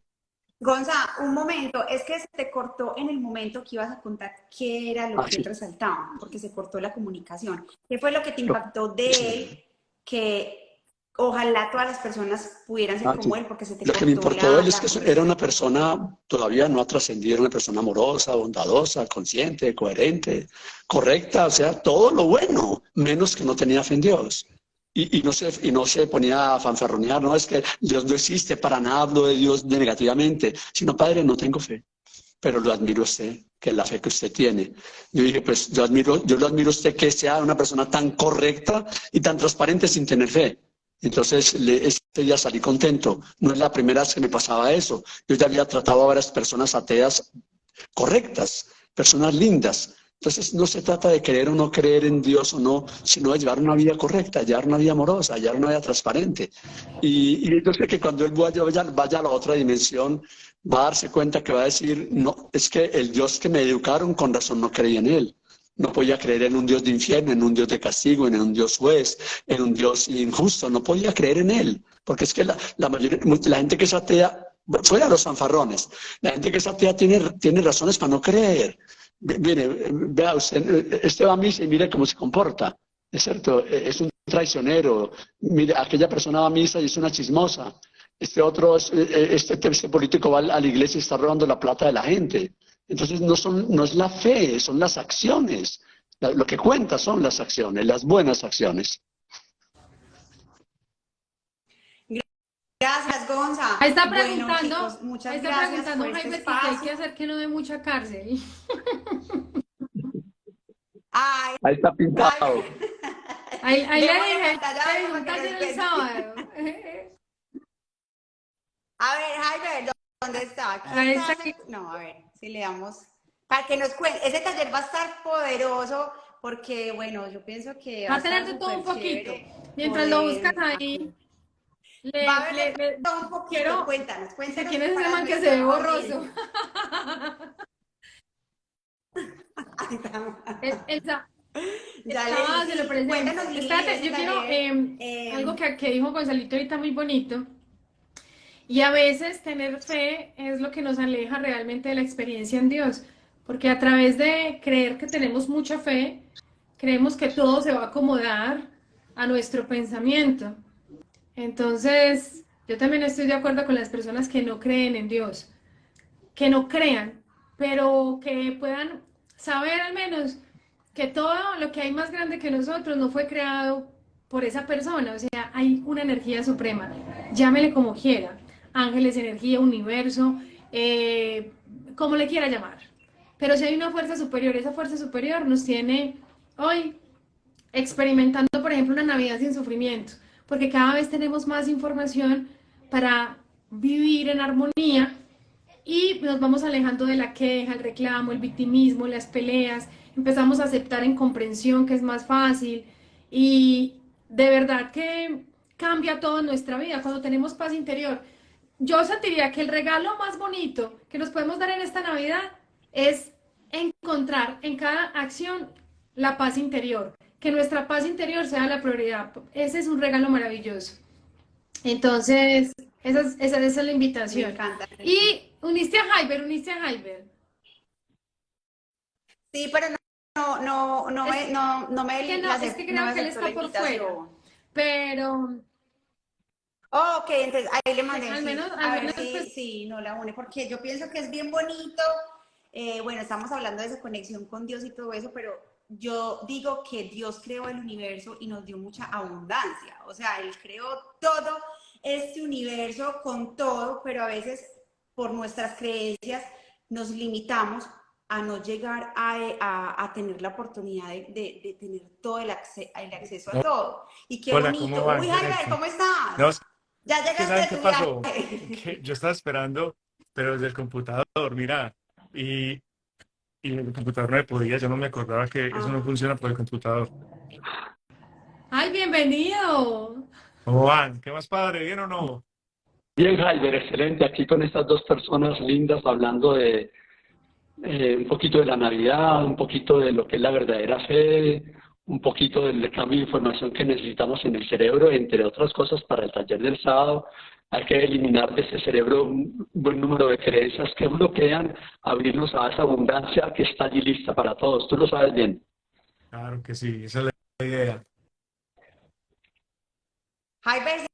Gonza, un momento, es que se te cortó en el momento que ibas a contar qué era lo que él Sí. resaltaba, porque se cortó la comunicación. ¿Qué fue lo que te impactó de Sí. él que ojalá todas las personas pudieran ser como Sí. él, porque se te Lo que me cortó importó de él es la que era una conexión? persona, todavía no ha trascendido, era una persona amorosa, bondadosa, consciente, coherente, correcta, o sea, todo lo bueno, menos que no tenía fe en Dios. Y no se ponía a fanfarronear, no es que Dios no existe, para nada hablo de Dios negativamente, sino, padre, no tengo fe, pero lo admiro a usted, que es la fe que usted tiene. Yo dije, pues yo lo admiro a usted que sea una persona tan correcta y tan transparente sin tener fe. Entonces, ese día salí contento. No es la primera vez que me pasaba eso. Yo ya había tratado a varias personas ateas correctas, personas lindas. Entonces, no se trata de creer o no creer en Dios o no, sino de llevar una vida correcta, llevar una vida amorosa, llevar una vida transparente. Y yo sé que cuando él vaya a la otra dimensión, va a darse cuenta que va a decir, no, es que el Dios que me educaron con razón no creía en él. No podía creer en un Dios de infierno, en un Dios de castigo, en un Dios juez, en un Dios injusto. No podía creer en él. Porque es que la gente que es atea, fuera los fanfarrones, la gente que es atea tiene razones para no creer. Mire, vea usted, este va a misa y mire cómo se comporta. Es cierto, es un traicionero. Mire, aquella persona va a misa y es una chismosa. Este otro, este político va a la iglesia y está robando la plata de la gente. Entonces no es la fe, son las acciones. Lo que cuenta son las acciones, las buenas acciones. Gracias, Gonza. Ahí está Bueno, preguntando, chicos, ahí muchas está gracias por preguntando este Jaime que qué hay que espacio. hacer que no dé mucha cárcel. Ay, Ahí está pintado. Jaime, Ahí le le voy a dije, cantar a le Jaime dije un para que nos taller el cuente. sábado. A ver, Jaime, ¿dónde está? Aquí Ahí está. está aquí. No, a ver, si le damos. Para que nos cuente. Ese taller va a estar poderoso porque, bueno, yo pienso que va Va a a tener estar de todo un súper poquito. chévere Mientras lo buscas poder ahí, aquí. Va a haber de todo un poquito. quiero, Cuéntanos, dice, cuéntanos ¿quién es ese para man que se nuestra ve borroso? audiencia. Ay, Elsa, ya le se lo sí, presento. cuéntanos, Lili, de Espérate, ese yo quiero taller. algo que dijo Gonzalito ahorita muy bonito. Y a veces tener fe es lo que nos aleja realmente de la experiencia en Dios, porque a través de creer que tenemos mucha fe, creemos que todo se va a acomodar a nuestro pensamiento. Entonces, yo también estoy de acuerdo con las personas que no creen en Dios, que no crean, pero que puedan saber al menos que todo lo que hay más grande que nosotros no fue creado por esa persona, o sea, hay una energía suprema, llámele como quiera, ángeles, energía, universo, como le quiera llamar. Pero si hay una fuerza superior, esa fuerza superior nos tiene hoy experimentando, por ejemplo, una Navidad sin sufrimiento, porque cada vez tenemos más información para vivir en armonía y nos vamos alejando de la queja, el reclamo, el victimismo, las peleas, empezamos a aceptar en comprensión que es más fácil y de verdad que cambia todo en nuestra vida cuando tenemos paz interior. Yo sentiría que el regalo más bonito que nos podemos dar en esta Navidad es encontrar en cada acción la paz interior, que nuestra paz interior sea la prioridad. Ese es un regalo maravilloso. Entonces, esa es la Me invitación. encanta. Y uniste a Jaiber. Sí, pero Es no que me, no, es que no me creo que él aceptó la está por fuera. invitación. Pero Oh, ok, entonces ahí le mandé, sí. al A ver menos pues si sí, no la une, porque yo pienso que es bien bonito. Bueno, estamos hablando de esa conexión con Dios y todo eso, pero yo digo que Dios creó el universo y nos dio mucha abundancia. O sea, Él creó todo este universo con todo, pero a veces por nuestras creencias nos limitamos a no llegar a tener la oportunidad de tener todo el acceso a todo. Y qué Hola, ¿cómo bonito. vas? Uy, Jaime, ¿cómo estás? No, Ya Que llegaste ¿sabes de qué tu pasó? viaje. Que yo estaba esperando, pero desde el computador, mira, y, y el computador no me podía, yo no me acordaba que eso no Ah, funciona por el computador. ¡Ay, bienvenido! ¿Cómo van? ¿Qué más padre? ¿Bien o no? Bien, Javier, excelente. Aquí con estas dos personas lindas hablando de un poquito de la Navidad, un poquito de lo que es la verdadera fe, un poquito del cambio de información que necesitamos en el cerebro, entre otras cosas, para el taller del sábado. Hay que eliminar de ese cerebro un buen número de creencias que bloquean abrirnos a esa abundancia que está allí lista para todos. Tú lo sabes bien. Claro que sí, esa es la idea. Jaime,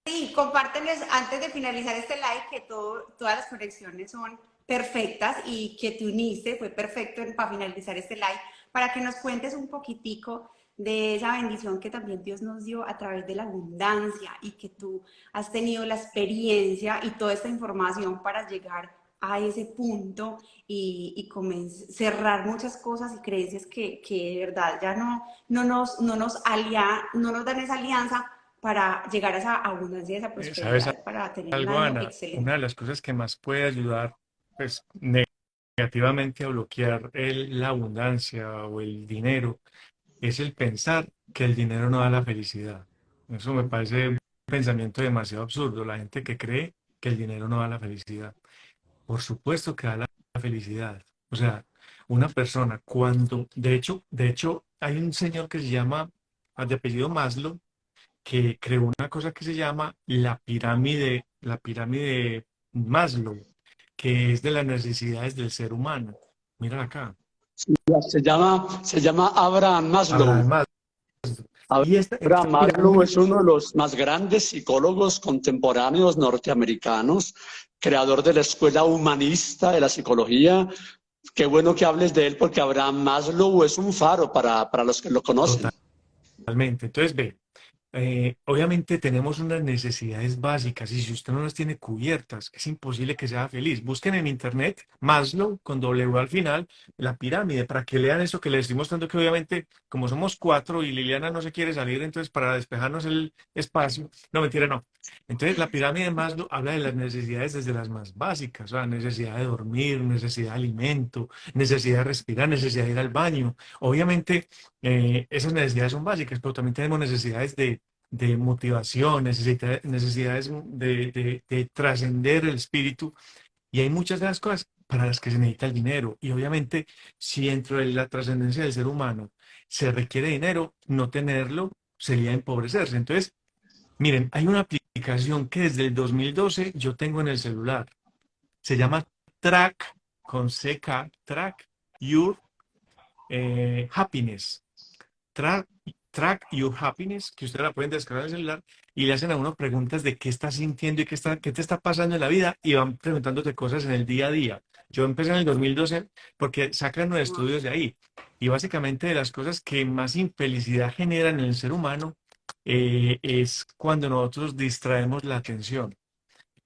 sí, compárteles antes de finalizar este live que todas las conexiones son perfectas y que te uniste, fue perfecto para finalizar este live, para que nos cuentes un poquitico de esa bendición que también Dios nos dio a través de la abundancia y que tú has tenido la experiencia y toda esta información para llegar a ese punto y cerrar muchas cosas y creencias que de verdad ya no nos dan esa alianza para llegar a esa abundancia, a esa ¿Sabes prosperidad, para tener un algo, año Ana? Una excelente. de las cosas que más puede ayudar, pues, negativamente a bloquear la abundancia o el dinero es el pensar que el dinero no da la felicidad. Eso me parece un pensamiento demasiado absurdo. La gente que cree que el dinero no da la felicidad. Por supuesto que da la felicidad. O sea, una persona cuando, de hecho, hay un señor que se llama, de apellido Maslow, que creó una cosa que se llama la pirámide Maslow, que es de las necesidades del ser humano. Mira acá, Se llama Abraham Abraham Maslow. Maslow. Y esta Abraham Maslow pirámide, es uno de los más grandes psicólogos contemporáneos norteamericanos, creador de la escuela humanista de la psicología. Qué bueno que hables de él porque Abraham Maslow es un faro para los que lo conocen. totalmente. Entonces, ve, obviamente tenemos unas necesidades básicas y si usted no las tiene cubiertas, es imposible que sea feliz. Busquen en internet Maslow con W al final, la pirámide, para que lean eso que les estoy mostrando, que obviamente como somos cuatro y Liliana no se quiere salir, entonces para despejarnos el espacio, no, mentira, no. Entonces la pirámide de Maslow habla de las necesidades desde las más básicas, o sea, necesidad de dormir, necesidad de alimento, necesidad de respirar, necesidad de ir al baño. Obviamente esas necesidades son básicas, pero también tenemos necesidades de motivación, necesidades de trascender el espíritu, y hay muchas de las cosas para las que se necesita el dinero. Y obviamente, si dentro de la trascendencia del ser humano se requiere dinero, no tenerlo sería empobrecerse. Entonces, miren, hay una aplicación que desde el 2012 yo tengo en el celular. Se llama Track, con CK, Track Your Happiness. Track, Track Your Happiness, que ustedes la pueden descargar en el celular y le hacen a uno preguntas de qué estás sintiendo y qué te está pasando en la vida y van preguntándote cosas en el día a día. Yo empecé en el 2012 porque sacan nueve Wow. estudios de ahí y básicamente de las cosas que más infelicidad generan en el ser humano es cuando nosotros distraemos la atención.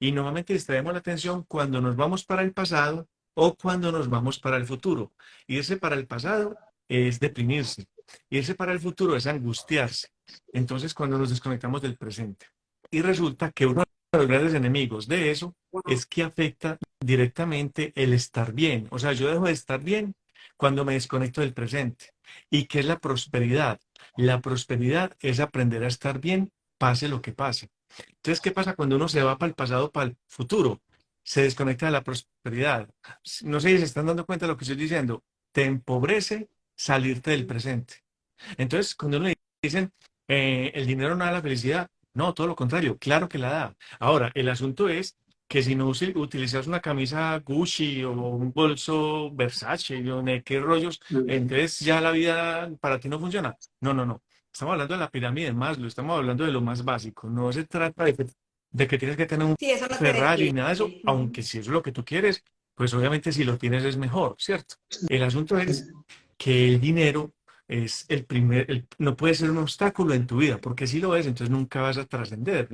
Y normalmente distraemos la atención cuando nos vamos para el pasado o cuando nos vamos para el futuro. Irse para el pasado es deprimirse. Irse para el futuro es angustiarse. Entonces, cuando nos desconectamos del presente. Y resulta que uno de los grandes enemigos de eso es que afecta directamente el estar bien. O sea, yo dejo de estar bien cuando me desconecto del presente. ¿Y qué es la prosperidad? La prosperidad es aprender a estar bien, pase lo que pase. Entonces, ¿qué pasa cuando uno se va para el pasado, para el futuro? Se desconecta de la prosperidad. No sé si se están dando cuenta de lo que estoy diciendo. Te empobrece salirte del presente. Entonces, cuando uno le dicen, el dinero no da la felicidad, no, todo lo contrario, claro que la da. Ahora, el asunto es que si no utilizas una camisa Gucci o un bolso Versace o de qué rollos, entonces ya la vida para ti no funciona. No, no, no. Estamos hablando de la pirámide de Maslow, estamos hablando de lo más básico. No se trata de que tienes que tener un Sí, eso no te Ferrari, define. nada de eso, aunque si eso es lo que tú quieres, pues obviamente si lo tienes es mejor, ¿cierto? El asunto es que el dinero es no puede ser un obstáculo en tu vida, porque si lo es, entonces nunca vas a trascender,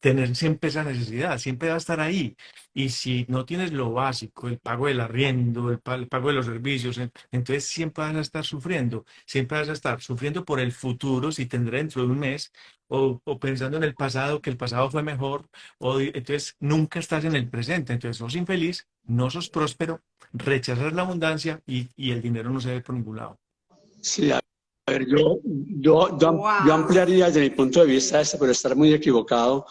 tener siempre esa necesidad, siempre va a estar ahí. Y si no tienes lo básico, el pago del arriendo, el pago de los servicios, entonces siempre vas a estar sufriendo, siempre vas a estar sufriendo por el futuro, si tendré dentro de un mes, o pensando en el pasado, que el pasado fue mejor, entonces nunca estás en el presente, entonces sos infeliz, no sos próspero, rechazas la abundancia y el dinero no se ve por ningún lado. Sí, a ver, yo Wow. ampliaría desde mi punto de vista esto, pero estar muy equivocado.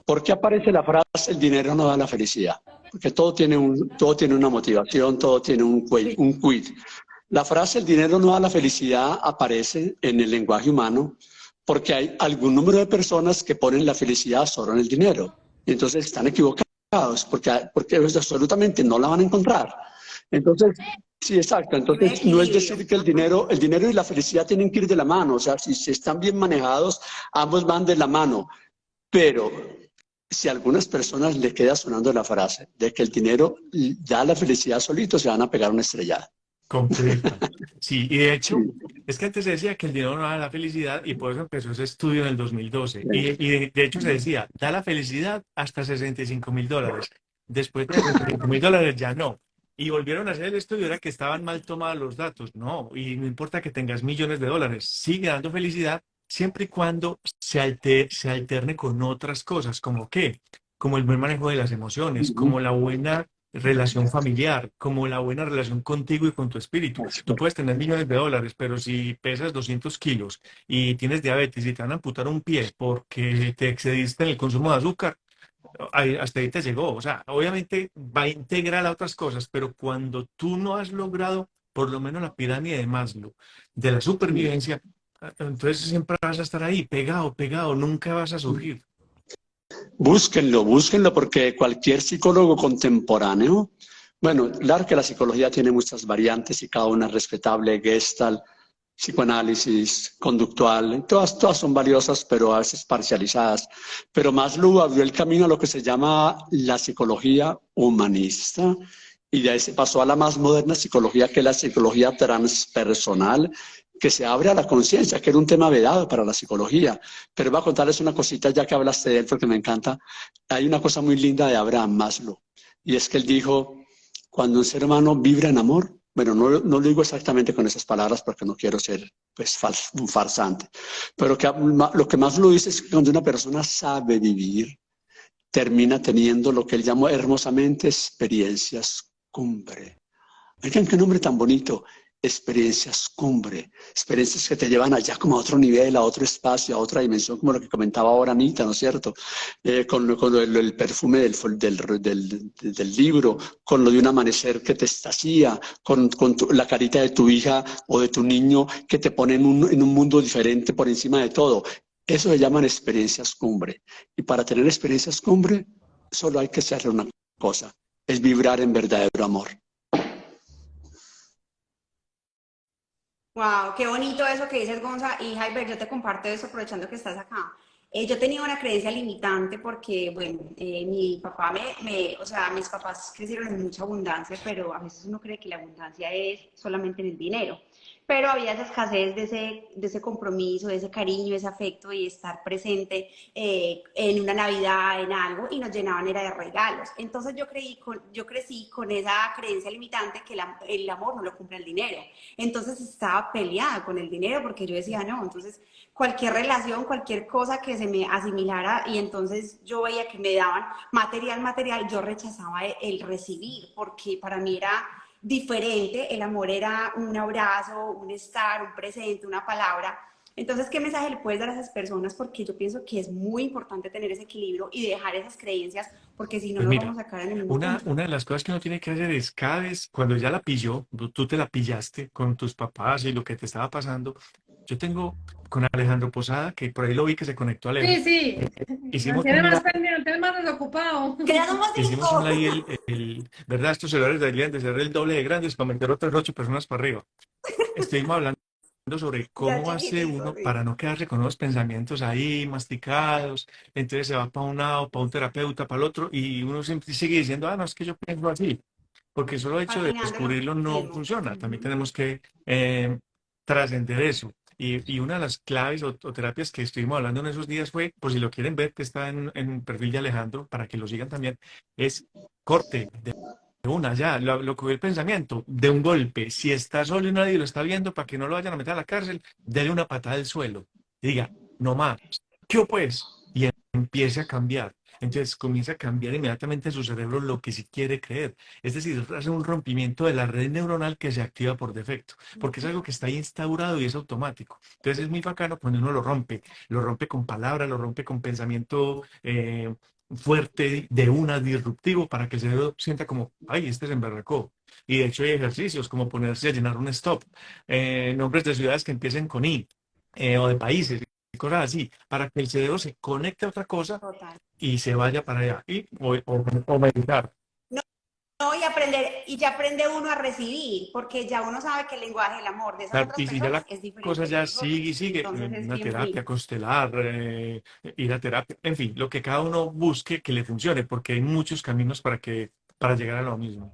¿Por qué aparece la frase el dinero no da la felicidad? Porque todo tiene una motivación, todo tiene Sí. un quid. La frase el dinero no da la felicidad aparece en el lenguaje humano porque hay algún número de personas que ponen la felicidad solo en el dinero. Y entonces están equivocados porque absolutamente no la van a encontrar. Entonces, sí, exacto. En un Entonces, no es equilibrio. decir que el dinero y la felicidad tienen que ir de la mano. O sea, si se están bien manejados, ambos van de la mano. Pero si a algunas personas le queda sonando la frase de que el dinero da la felicidad solito, se van a pegar una estrellada. Completa. Sí, y de Sí, hecho, es que antes se decía que el dinero no da la felicidad y por eso empezó ese estudio en el 2012. sí. Y de hecho se decía, da la felicidad hasta $65.000. Después de $65.000 ya no. Y volvieron a hacer el estudio, era que estaban mal tomados los datos. No, y no importa que tengas millones de dólares, sigue dando felicidad siempre y cuando se alterne con otras cosas, como qué, como el buen manejo de las emociones, como la buena relación familiar, como la buena relación contigo y con tu espíritu. Tú puedes tener millones de dólares, pero si pesas 200 kilos y tienes diabetes y te van a amputar un pie porque te excediste en el consumo de azúcar, hasta ahí te llegó. O sea, obviamente va a integrar a otras cosas, pero cuando tú no has logrado por lo menos la pirámide de Maslow de la supervivencia, entonces siempre vas a estar ahí, pegado, pegado, nunca vas a surgir. Búsquenlo, porque cualquier psicólogo contemporáneo, bueno, claro que la psicología tiene muchas variantes y cada una es respetable, Gestalt, psicoanálisis, conductual, todas son valiosas, pero a veces parcializadas. Pero Maslow abrió el camino a lo que se llama la psicología humanista, y de ahí se pasó a la más moderna psicología, que es la psicología transpersonal, que se abre a la conciencia, que era un tema vedado para la psicología. Pero voy a contarles una cosita, ya que hablaste de él, porque me encanta. Hay una cosa muy linda de Abraham Maslow, y es que él dijo, cuando un ser humano vibra en amor, bueno, no lo digo exactamente con esas palabras porque no quiero ser pues, un farsante, pero lo que más lo dice es que cuando una persona sabe vivir, termina teniendo lo que él llamó hermosamente experiencias cumbre. Oigan, qué nombre tan bonito, experiencias cumbre, experiencias que te llevan allá como a otro nivel, a otro espacio, a otra dimensión, como lo que comentaba ahora Anita, ¿no es cierto? Con el perfume del libro, con lo de un amanecer que te estacía, con la carita de tu hija o de tu niño que te pone en un mundo diferente por encima de todo. Eso se llaman experiencias cumbre. Y para tener experiencias cumbre, solo hay que hacer una cosa, es vibrar en verdadero amor. Wow, qué bonito eso que dices, Gonza. Y Jaiber, yo te comparto eso aprovechando que estás acá. Yo tenía una creencia limitante porque, bueno, mi papá o sea, mis papás crecieron en mucha abundancia, pero a veces uno cree que la abundancia es solamente en el dinero. Pero había esa escasez de ese compromiso, de ese cariño, ese afecto y estar presente en una Navidad, en algo, y nos llenaban era de regalos. Entonces yo crecí con esa creencia limitante que el amor no lo compra el dinero. Entonces estaba peleada con el dinero porque yo decía, no, entonces cualquier relación, cualquier cosa que se me asimilara y entonces yo veía que me daban material, yo rechazaba el recibir porque para mí era diferente, el amor era un abrazo, un estar, un presente, una palabra. Entonces, ¿qué mensaje le puedes dar a esas personas? Porque yo pienso que es muy importante tener ese equilibrio y dejar esas creencias, porque si no Pues nos vamos mira, a caer en el mismo punto. una de las cosas que uno tiene que hacer es cada vez, cuando ya la pilló, tú te la pillaste con tus papás y lo que te estaba pasando. Yo tengo con Alejandro Posada, que por ahí lo vi que se conectó a Alejo. Sí, sí. Nos Hicimos tiene un más live, pendiente, más desocupado. ¡Que somos hicimos un cinco! live, ¿verdad? Estos celulares deberían de ser el doble de grandes para meter otras 8 personas para arriba. Estuvimos hablando sobre Ya cómo hace chiquitico, uno sí. para no quedarse con unos pensamientos ahí masticados, entonces se va para un lado, para un terapeuta, para el otro, y uno siempre sigue diciendo, ah, no, es que yo pienso así. porque solo el hecho de caminando lo descubrirlo no mismo. funciona. También Ujú. tenemos que trascender eso. Y una de las claves o terapias que estuvimos hablando en esos días fue, por si lo quieren ver, que está en el perfil de Alejandro, para que lo sigan también, es corte de una, ya, lo que ve el pensamiento, de un golpe. Si está solo y nadie lo está viendo, para que no lo vayan a meter a la cárcel, dele una patada al suelo. Y diga, no más. ¿Qué pues? Y empiece a cambiar. Entonces comienza a cambiar inmediatamente su cerebro lo que sí quiere creer. Es decir, hace un rompimiento de la red neuronal que se activa por defecto, porque es algo que está ahí instaurado y es automático. Entonces es muy bacano cuando uno lo rompe con palabras, lo rompe con pensamiento fuerte, de una, disruptivo, para que el cerebro sienta como, ay, este se emberracó. Y de hecho hay ejercicios como ponerse a llenar un stop, nombres de ciudades que empiecen con I, o de países, cosas así, para que el cerebro se conecte a otra cosa Total. y se vaya para allá. O meditar. No, no, y aprender, y ya aprende uno a recibir, porque ya uno sabe que el lenguaje del amor de esas Claro, otras y si ya personas la es cosa diferente al de ya sigue y nosotros. sigue, Entonces es una bien bonito. terapia constelar, ir a terapia, en fin, lo que cada uno busque que le funcione, porque hay muchos caminos para llegar a lo mismo.